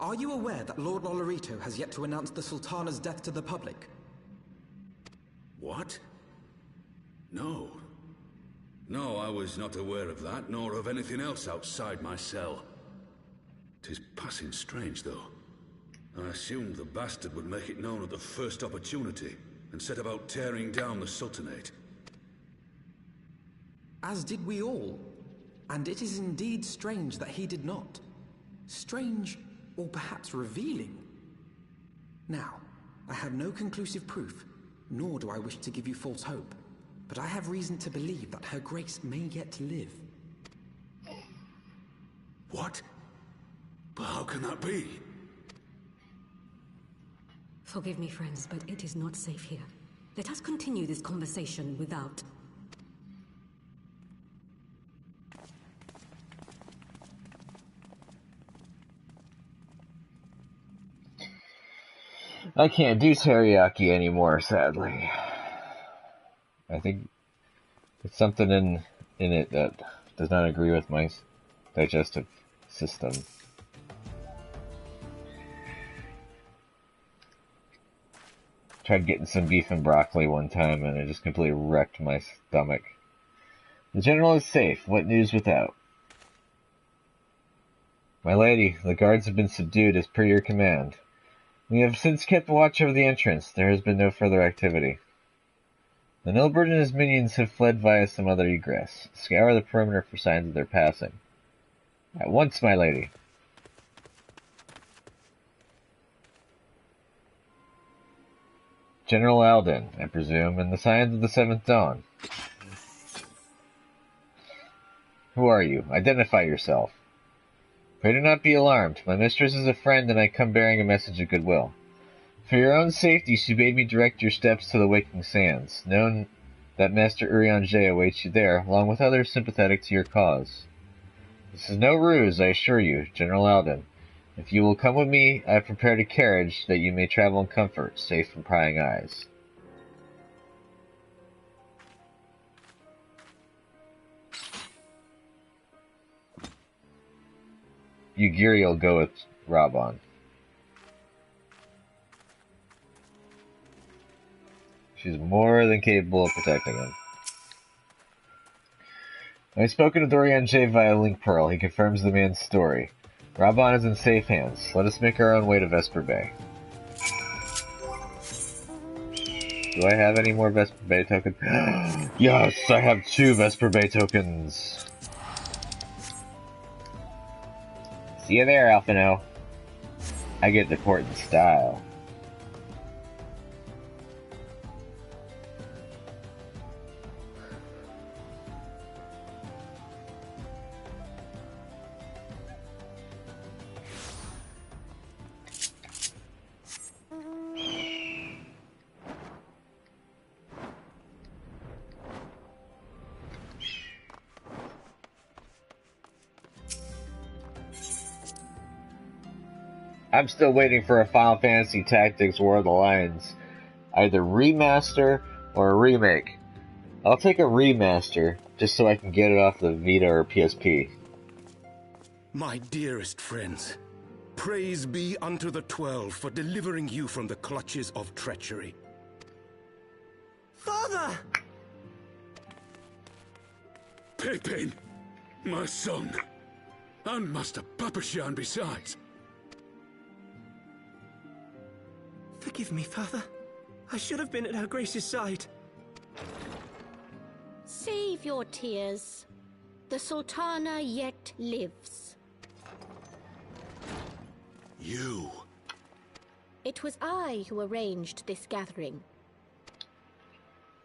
are you aware that Lord Olorito has yet to announce the Sultana's death to the public? What? No. No, I was not aware of that, nor of anything else outside my cell. 'Tis passing strange, though. I assumed the bastard would make it known at the first opportunity, and set about tearing down the Sultanate. As did we all. And it is indeed strange that he did not. Strange, or perhaps revealing. Now, I have no conclusive proof, nor do I wish to give you false hope, but I have reason to believe that Her Grace may yet live. What? But how can that be? Forgive me, friends, but it is not safe here. Let us continue this conversation without... I can't do teriyaki anymore, sadly. I think it's something in it that does not agree with my digestive system. Tried getting some beef and broccoli one time and it just completely wrecked my stomach. The General is safe. What news without? My lady, the guards have been subdued as per your command. We have since kept watch over the entrance. There has been no further activity. The Nilbert and his minions have fled via some other egress. Scour the perimeter for signs of their passing. At once, my lady. General Alden, I presume, and the signs of the Seventh Dawn. Who are you? Identify yourself. Pray do not be alarmed. My mistress is a friend, and I come bearing a message of goodwill. For your own safety, she bade me direct your steps to the Waking Sands, knowing that Master Urianger awaits you there, along with others sympathetic to your cause. This is no ruse, I assure you, General Alden. If you will come with me, I have prepared a carriage that you may travel in comfort, safe from prying eyes. Yugiri will go with Raban. She's more than capable of protecting him. I've spoken to Urianger via Link Pearl. He confirms the man's story. Raban is in safe hands. Let us make our own way to Vesper Bay. Do I have any more Vesper Bay tokens? Yes, I have 2 Vesper Bay tokens. See you there, Alphino. I get the port in style. I'm still waiting for a Final Fantasy Tactics War of the Lions. Either remaster or a remake. I'll take a remaster, just so I can get it off the Vita or PSP. My dearest friends, praise be unto the 12 for delivering you from the clutches of treachery. Father! Pippin, my son, and Master Papashan besides. Forgive me, Father. I should have been at Her Grace's side. Save your tears. The Sultana yet lives. You. It was I who arranged this gathering.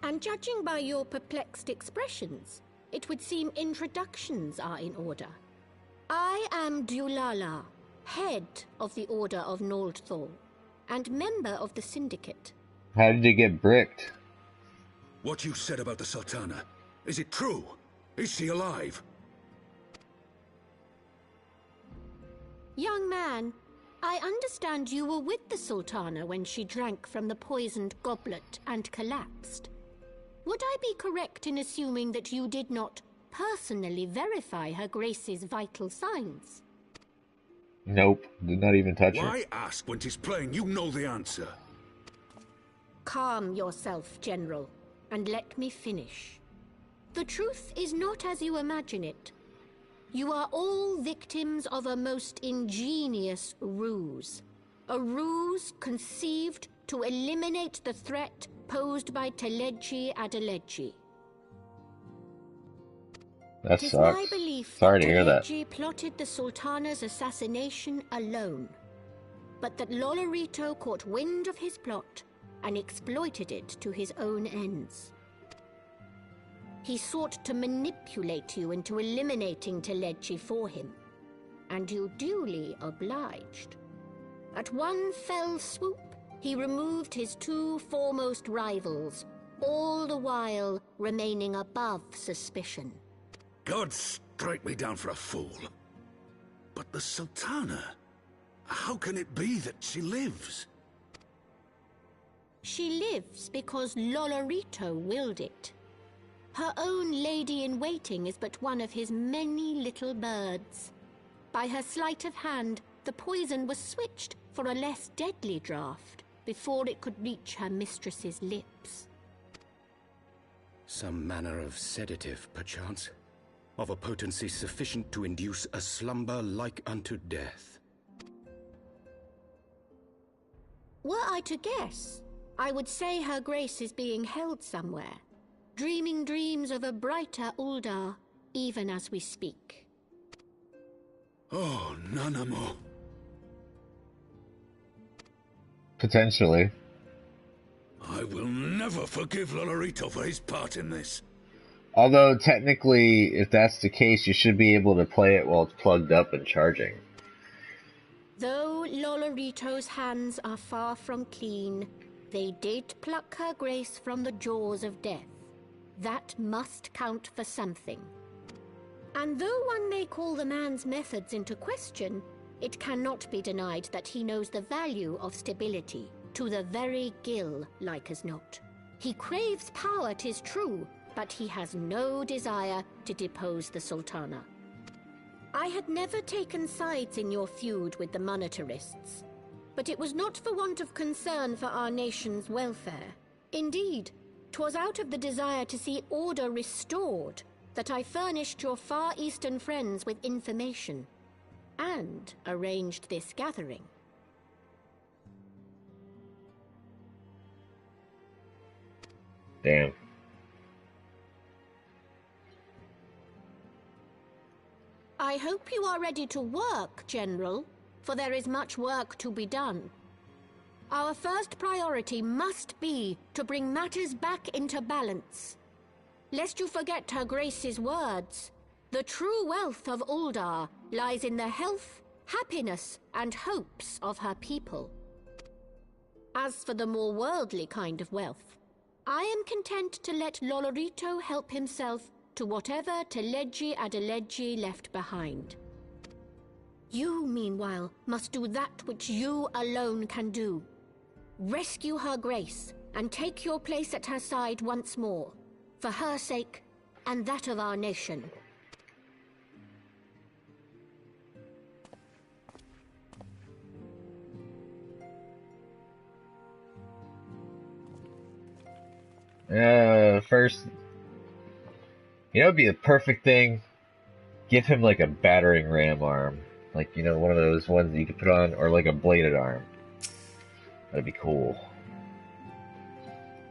And judging by your perplexed expressions, it would seem introductions are in order. I am Dulala, head of the Order of Noldthal, and member of the Syndicate. How did you get bricked? What you said about the Sultana, is it true? Is she alive? Young man, I understand you were with the Sultana when she drank from the poisoned goblet and collapsed. Would I be correct in assuming that you did not personally verify Her Grace's vital signs? Nope, did not even touch her. Why ask when 'tis plain you know the answer? Calm yourself, General, and let me finish. The truth is not as you imagine it. You are all victims of a most ingenious ruse. A ruse conceived to eliminate the threat posed by Teleji Adeleji. That It is sucks. my belief Sorry that to hear that. Teleji plotted the Sultana's assassination alone, but that Lolorito caught wind of his plot and exploited it to his own ends. He sought to manipulate you into eliminating Teleji for him, and you duly obliged. At one fell swoop, he removed his two foremost rivals, all the while remaining above suspicion. God strike me down for a fool. But the Sultana, how can it be that she lives? She lives because Lolorito willed it. Her own lady-in-waiting is but one of his many little birds. By her sleight of hand, the poison was switched for a less deadly draught before it could reach her mistress's lips. Some manner of sedative, perchance? Of a potency sufficient to induce a slumber like unto death. Were I to guess, I would say Her Grace is being held somewhere, dreaming dreams of a brighter Uldar, even as we speak. Oh, Nanamo. Potentially. I will never forgive Lolorito for his part in this. Although, technically, if that's the case, you should be able to play it while it's plugged up and charging. Though Lolorito's hands are far from clean, they did pluck Her Grace from the jaws of death. That must count for something. And though one may call the man's methods into question, it cannot be denied that he knows the value of stability, to the very gill, like as not. He craves power, 'tis true, but he has no desire to depose the Sultana. I had never taken sides in your feud with the monetarists, but it was not for want of concern for our nation's welfare. Indeed, 'twas out of the desire to see order restored that I furnished your Far Eastern friends with information, and arranged this gathering. Damn. I hope you are ready to work, General, for there is much work to be done. Our first priority must be to bring matters back into balance. Lest you forget Her Grace's words, the true wealth of Uldar lies in the health, happiness, and hopes of her people. As for the more worldly kind of wealth, I am content to let Lolorito help himself to whatever Teleji Adeleji left behind. You, meanwhile, must do that which you alone can do. Rescue Her Grace, and take your place at her side once more. For her sake, and that of our nation. First, you know, it'd be a perfect thing. Give him like a battering ram arm. Like, you know, one of those ones that you could put on, or like a bladed arm. That'd be cool.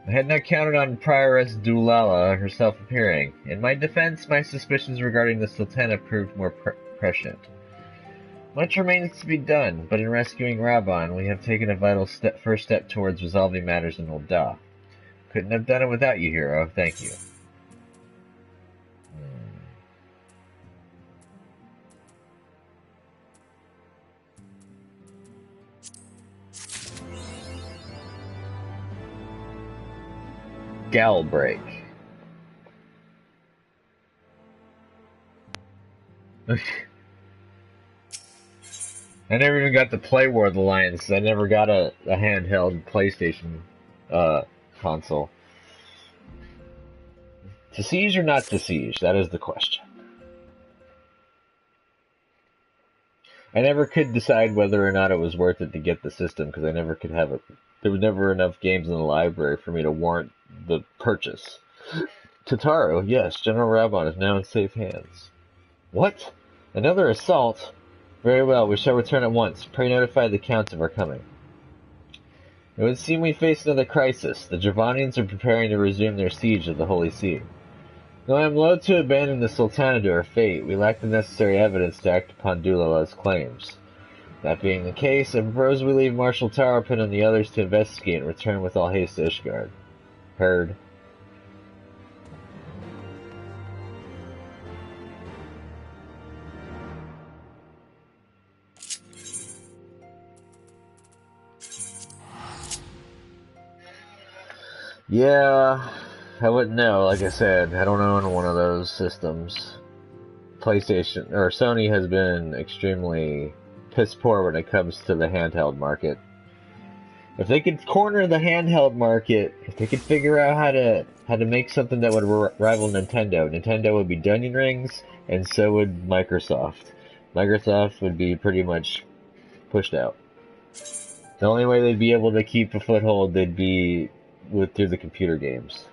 I had not counted on Prioress Dulala herself appearing. In my defense, my suspicions regarding the Sultana proved more prescient. Much remains to be done, but in rescuing Raban, we have taken a vital first step towards resolving matters in Ul'dah. Couldn't have done it without you, hero. Thank you. Galbreak. I never even got to play War of the Lions. I never got a handheld PlayStation console. To siege or not to siege? That is the question. I never could decide whether or not it was worth it to get the system because I never could have it. There were never enough games in the library for me to warrant the purchase. Tataru, yes, General Raban is now in safe hands. What? Another assault? Very well, we shall return at once. Pray notify the Count of our coming. It would seem we face another crisis. The Dravanians are preparing to resume their siege of the Holy See. Though I am loath to abandon the Sultana to her fate, we lack the necessary evidence to act upon Dulala's claims. That being the case, I propose we leave Marshal Tarapin and the others to investigate and return with all haste to Ishgard. Heard. Yeah, I wouldn't know. Like I said, I don't own one of those systems. PlayStation, or Sony has been extremely piss poor when it comes to the handheld market. If they could corner the handheld market, if they could figure out how to make something that would rival Nintendo, Nintendo would be Dungeon Rings, and so would Microsoft. Microsoft would be pretty much pushed out. The only way they'd be able to keep a foothold, they'd be through the computer games.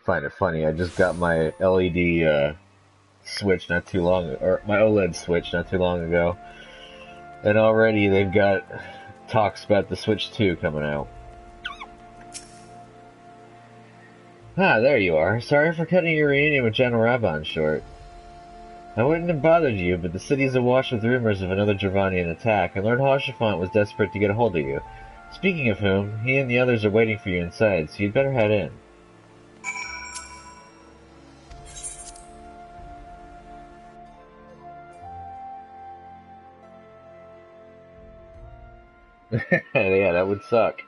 Find it funny. I just got my LED Switch not too long, or my OLED Switch not too long ago, and already they've got talks about the Switch 2 coming out. Ah, there you are. Sorry for cutting your reunion with General Raban short. I wouldn't have bothered you, but the city is awash with rumors of another Dravanian attack, and Lord Hoshafant was desperate to get a hold of you. Speaking of whom, he and the others are waiting for you inside, so you'd better head in. Yeah, that would suck.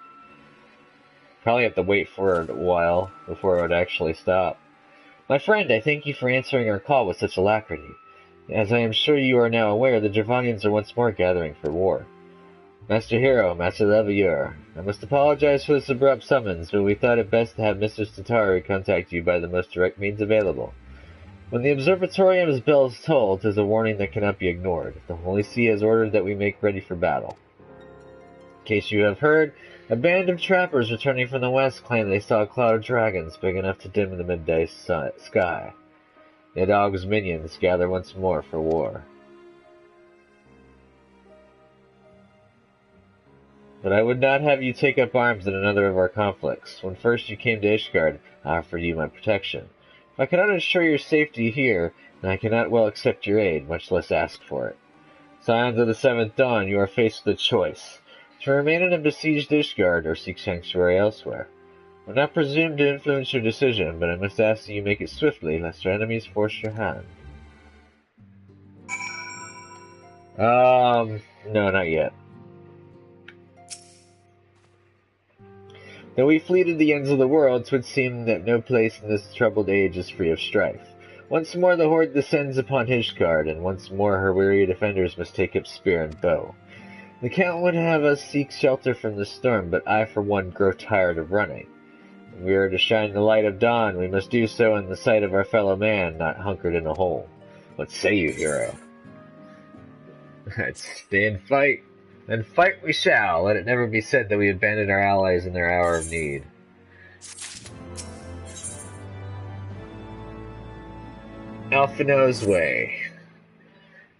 Probably have to wait for a while before it would actually stop. My friend, I thank you for answering our call with such alacrity. As I am sure you are now aware, the Dravanians are once more gathering for war. Master Hero, Master Levieur, I must apologize for this abrupt summons, but we thought it best to have Mr. Tataru contact you by the most direct means available. When the Observatorium's bells toll, 'tis a warning that cannot be ignored. The Holy See has ordered that we make ready for battle. In case you have heard, a band of trappers returning from the west claim they saw a cloud of dragons big enough to dim the midday sky. Nidog's minions gather once more for war. But I would not have you take up arms in another of our conflicts. When first you came to Ishgard, I offered you my protection. If I cannot ensure your safety here, then I cannot well accept your aid, much less ask for it. Scions of the Seventh Dawn, you are faced with a choice. To remain in a besieged Ishgard, or seek sanctuary elsewhere. I will not presume to influence your decision, but I must ask that you make it swiftly, lest your enemies force your hand. No, not yet. Though we flee to the ends of the world, 'twould seem that no place in this troubled age is free of strife. Once more the horde descends upon Hishgard, and once more her weary defenders must take up spear and bow. The Count would have us seek shelter from the storm, but I for one grow tired of running. If we are to shine the light of dawn, we must do so in the sight of our fellow man, not hunkered in a hole. What say you, hero? Let's stay and fight. Then fight we shall. Let it never be said that we abandoned our allies in their hour of need. Alphinaud's Way.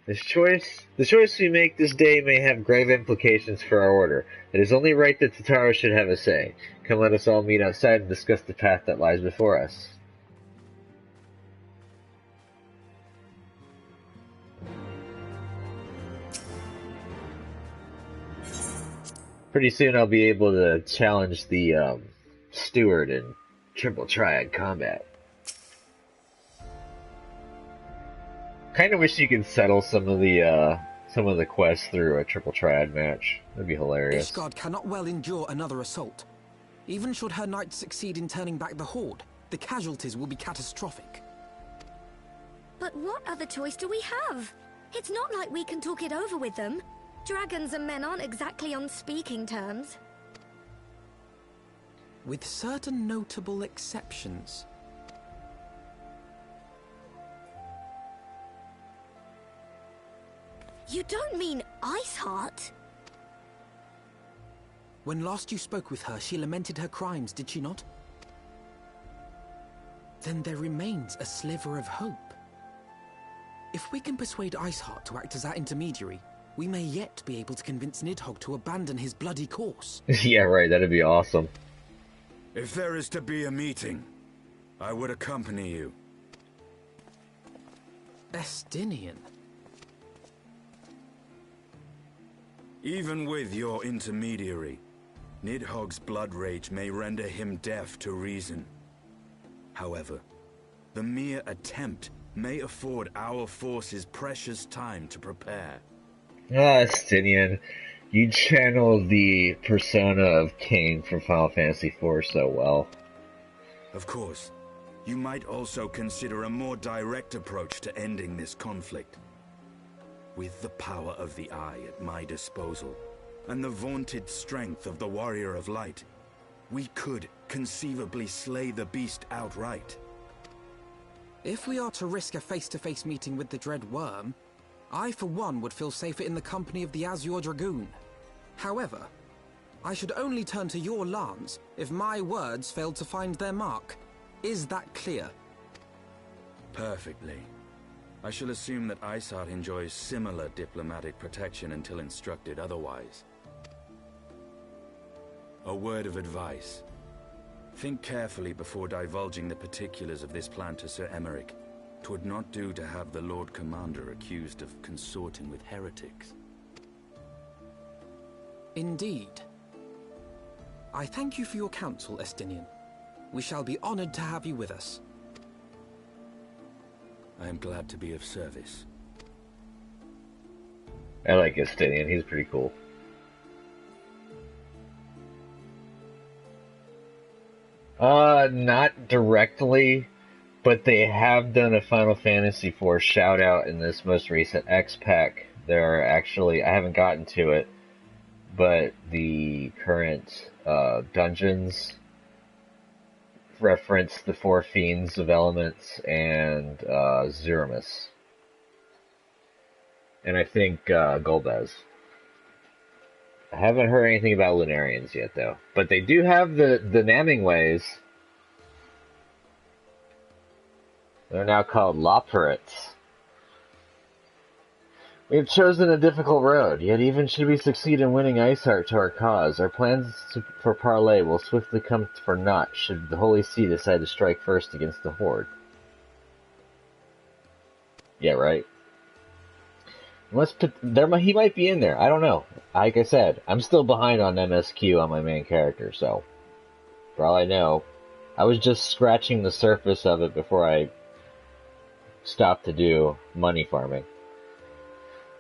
The choice we make this day may have grave implications for our order. It is only right that Tatara should have a say. Come, let us all meet outside and discuss the path that lies before us. Pretty soon I'll be able to challenge the steward in triple triad combat. Kind of wish you could settle some of the quests through a triple triad match. That'd be hilarious. Ishgard cannot well endure another assault. Even should her knights succeed in turning back the horde, the casualties will be catastrophic. But what other choice do we have? It's not like we can talk it over with them. Dragons and men aren't exactly on speaking terms. With certain notable exceptions. You don't mean Iceheart? When last you spoke with her, she lamented her crimes, did she not? Then there remains a sliver of hope. If we can persuade Iceheart to act as our intermediary, we may yet be able to convince Nidhogg to abandon his bloody course. Yeah, right, that'd be awesome. If there is to be a meeting, I would accompany you. Estinian. Even with your intermediary, Nidhogg's blood rage may render him deaf to reason. However, the mere attempt may afford our forces precious time to prepare. Ah, Estinian, you channeled the persona of Cain from Final Fantasy IV so well. Of course, you might also consider a more direct approach to ending this conflict. With the power of the Eye at my disposal, and the vaunted strength of the Warrior of Light, we could conceivably slay the beast outright. If we are to risk a face-to-face meeting with the Dread Worm, I for one would feel safer in the company of the Azure Dragoon. However, I should only turn to your lance if my words failed to find their mark. Is that clear? Perfectly. I shall assume that Iceheart enjoys similar diplomatic protection until instructed otherwise. A word of advice. Think carefully before divulging the particulars of this plan to Sir Emmerich. 'Twould not do to have the Lord Commander accused of consorting with heretics. Indeed. I thank you for your counsel, Estinian. We shall be honored to have you with us. I am glad to be of service. I like Estinian, he's pretty cool. Not directly, but they have done a Final Fantasy IV shout out in this most recent X-Pack. There are actually, I haven't gotten to it, but the current dungeons reference the Four Fiends of Elements and Zeramus. And I think Golbez. I haven't heard anything about Lunarians yet, though. But they do have the Namingways. They're now called Loperates. We have chosen a difficult road, yet even should we succeed in winning Iceheart to our cause, our plans for parley will swiftly come for naught should the Holy See decide to strike first against the Horde. Yeah, right. He might be in there. I don't know. Like I said, I'm still behind on MSQ on my main character, so for all I know, I was just scratching the surface of it before I stopped to do money farming.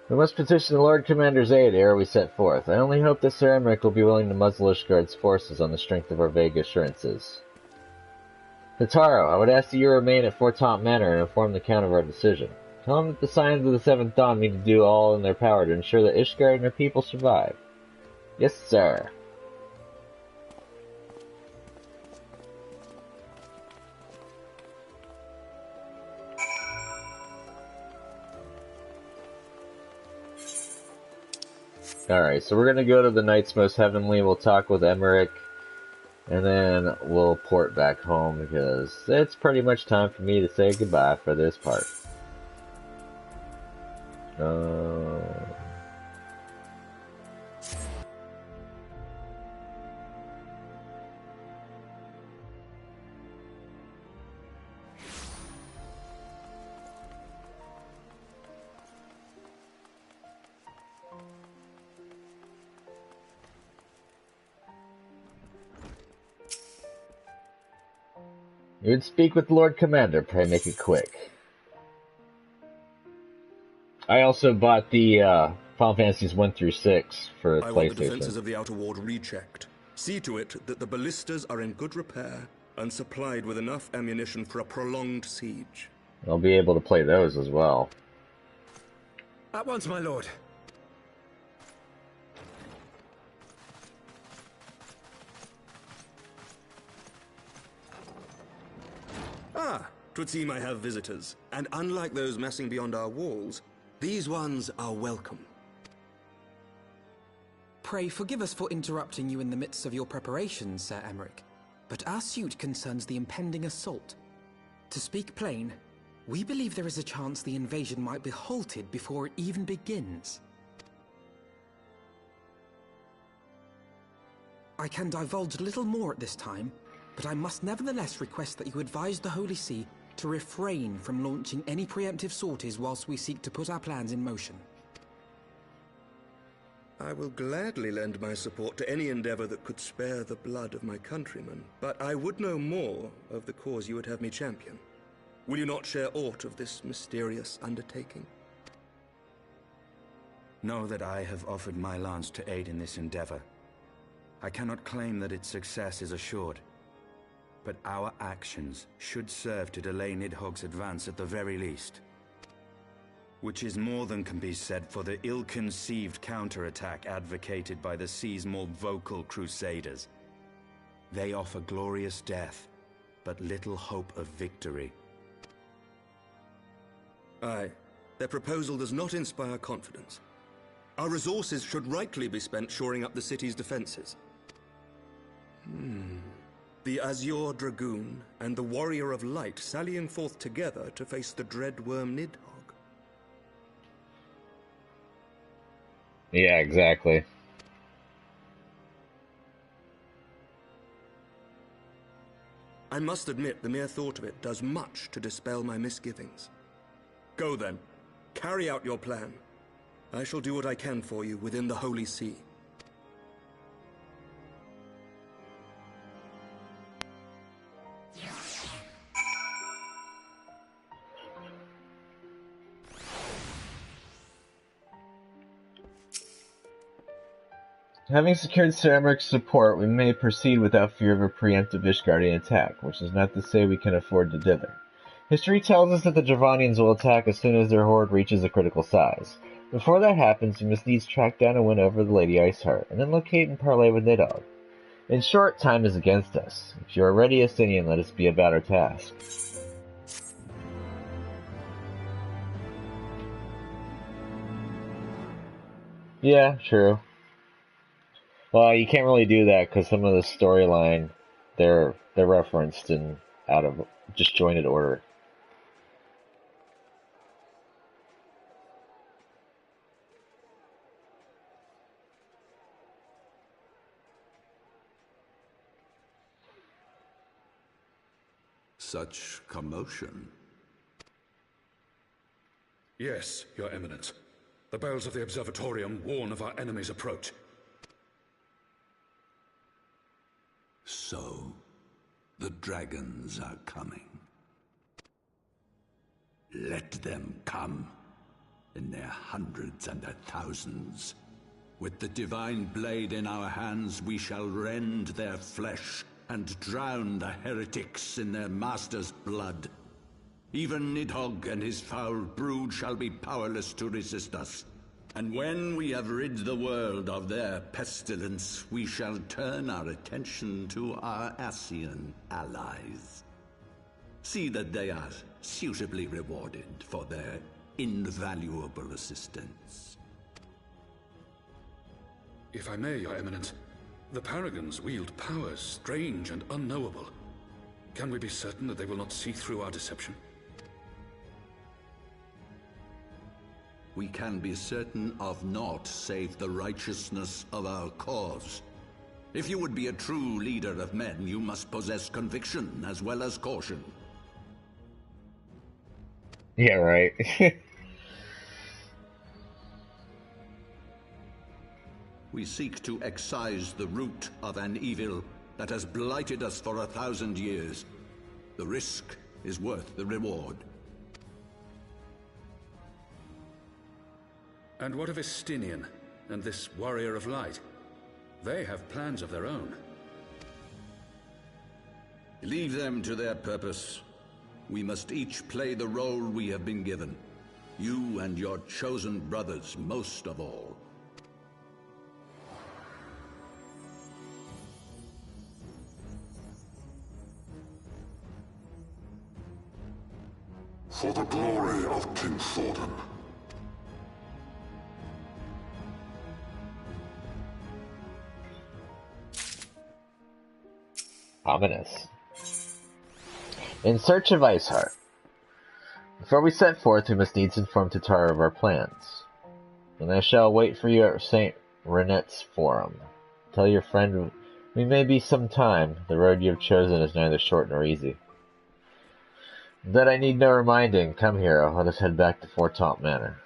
We must petition the Lord Commander's aid ere we set forth. I only hope that Sir Emmerich will be willing to muzzle Ishgard's forces on the strength of our vague assurances. Hitaro, I would ask that you remain at Fort Taunt Manor and inform the Count of our decision. Tell him that the Scions of the Seventh Dawn need to do all in their power to ensure that Ishgard and her people survive. Yes, sir. Alright, so we're gonna go to the Knights Most Heavenly, we'll talk with Emmerich, and then we'll port back home because it's pretty much time for me to say goodbye for this part. You would speak with the Lord Commander, pray make it quick. I also bought the Final Fantasies 1 through 6 for PlayStation. I want the defenses of the outer ward rechecked. See to it that the ballistas are in good repair and supplied with enough ammunition for a prolonged siege. I'll be able to play those as well. At once, my lord. Ah, 'twould seem I have visitors. And unlike those massing beyond our walls, these ones are welcome. Pray forgive us for interrupting you in the midst of your preparations, Sir Emmerich, but our suit concerns the impending assault. To speak plain, we believe there is a chance the invasion might be halted before it even begins. I can divulge little more at this time, but I must nevertheless request that you advise the Holy See to refrain from launching any preemptive sorties whilst we seek to put our plans in motion. I will gladly lend my support to any endeavor that could spare the blood of my countrymen, but I would know more of the cause you would have me champion. Will you not share aught of this mysterious undertaking? Know that I have offered my lance to aid in this endeavor. I cannot claim that its success is assured, but our actions should serve to delay Nidhogg's advance at the very least. Which is more than can be said for the ill-conceived counterattack advocated by the sea's more vocal crusaders. They offer glorious death, but little hope of victory. Aye, their proposal does not inspire confidence. Our resources should rightly be spent shoring up the city's defenses. The Azure Dragoon and the Warrior of Light sallying forth together to face the dread worm Nidhogg. Yeah, exactly. I must admit the mere thought of it does much to dispel my misgivings. Go then, carry out your plan. I shall do what I can for you within the Holy See. Having secured Sir Emmerich's support, we may proceed without fear of a preemptive Ishgardian attack, which is not to say we can afford to dither. History tells us that the Dravanians will attack as soon as their horde reaches a critical size. Before that happens, we must needs track down and win over the Lady Iceheart, and then locate and parley with Nidhogg. In short, time is against us. If you are ready, Estinian, let us be about our task. Yeah, true. Well, you can't really do that because some of the storyline, they're referenced in out of disjointed order. Such commotion. Yes, Your Eminence. The bells of the Observatorium warn of our enemy's approach. So, the dragons are coming. Let them come. in their hundreds and their thousands. With the divine blade in our hands, we shall rend their flesh and drown the heretics in their master's blood. Even Nidhogg and his foul brood shall be powerless to resist us. And when we have rid the world of their pestilence, we shall turn our attention to our Ascian allies. See that they are suitably rewarded for their invaluable assistance. If I may, Your Eminence, the Paragons wield powers strange and unknowable. Can we be certain that they will not see through our deception? We can be certain of naught save the righteousness of our cause. If you would be a true leader of men, you must possess conviction as well as caution. Yeah, right. We seek to excise the root of an evil that has blighted us for 1,000 years. The risk is worth the reward. And what of Estinian and this Warrior of Light? They have plans of their own. Leave them to their purpose. We must each play the role we have been given. You and your chosen brothers most of all. For the glory of King Thordan. Ominous. In search of Iceheart. Before we set forth, we must needs inform Tatara of our plans. And I shall wait for you at St. Renette's Forum. Tell your friend we may be some time. The road you have chosen is neither short nor easy. That I need no reminding. Come, hero. Let us head back to Fortaunt Manor.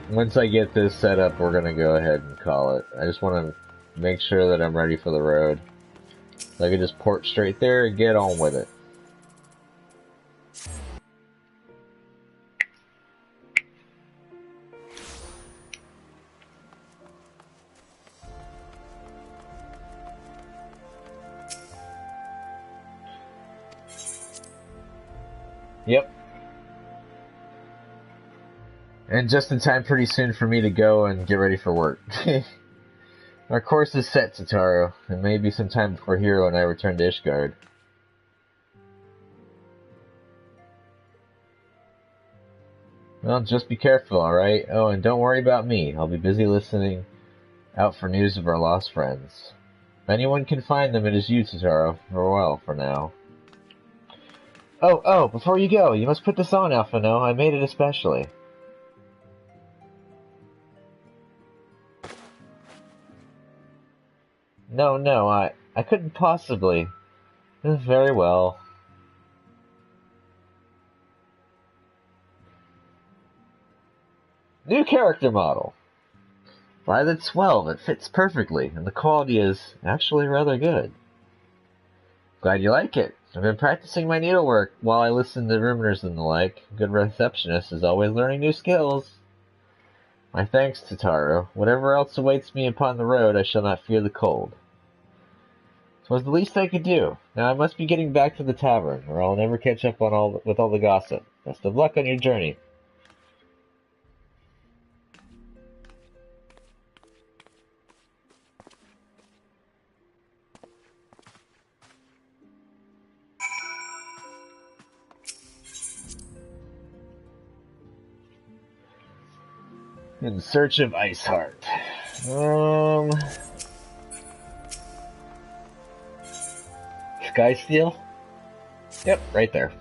Once I get this set up, we're gonna go ahead and call it. I just want to make sure that I'm ready for the road. So I can just port straight there and get on with it. Yep. And just in time pretty soon for me to go and get ready for work. Our course is set, Tataru. It may be some time before Hero and I return to Ishgard. Well, just be careful, alright? Oh, and don't worry about me. I'll be busy listening out for news of our lost friends. If anyone can find them, it is you, Tataru. Farewell for now. Oh, before you go, you must put this on, Alphino. I made it especially. No, I couldn't possibly. Very well. New character model. By the 12, it fits perfectly, and the quality is actually rather good. Glad you like it. I've been practicing my needlework while I listen to rumors and the like. A good receptionist is always learning new skills. My thanks, Tataru. Whatever else awaits me upon the road, I shall not fear the cold. It was the least I could do. Now I must be getting back to the tavern, or I'll never catch up on with all the gossip. Best of luck on your journey. In search of Iceheart. Skysteel? Yep, right there.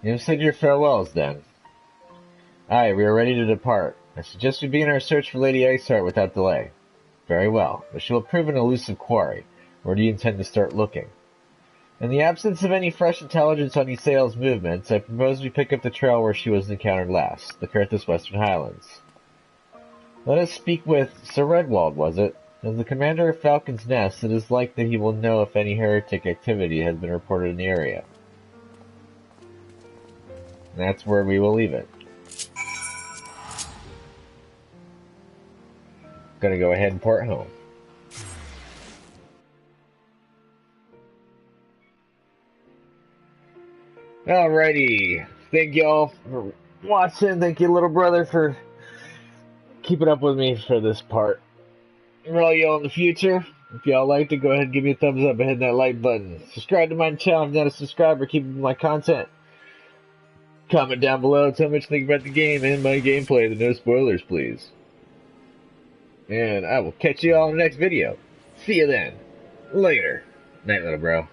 You have said your farewells, then. Aye, we are ready to depart. I suggest we begin our search for Lady Iceheart without delay. Very well, but she will prove an elusive quarry. Where do you intend to start looking? In the absence of any fresh intelligence on Ysael's movements, I propose we pick up the trail where she was encountered last, the Kurthus Western Highlands. Let us speak with Sir Redwald, was it? As the commander of Falcon's Nest, it is likely that he will know if any heretic activity has been reported in the area. And that's where we will leave it. Gonna go ahead and port home. Alrighty. Thank y'all for watching. Thank you, little brother, for keeping up with me for this part. For all y'all in the future, if y'all liked it, go ahead and give me a thumbs up and hit that like button. Subscribe to my channel if you're not a subscriber. Keep up with my content. Comment down below. Tell me what you think about the game and my gameplay. No spoilers, please. And I will catch you all in the next video. See you then. Later. Night, little bro.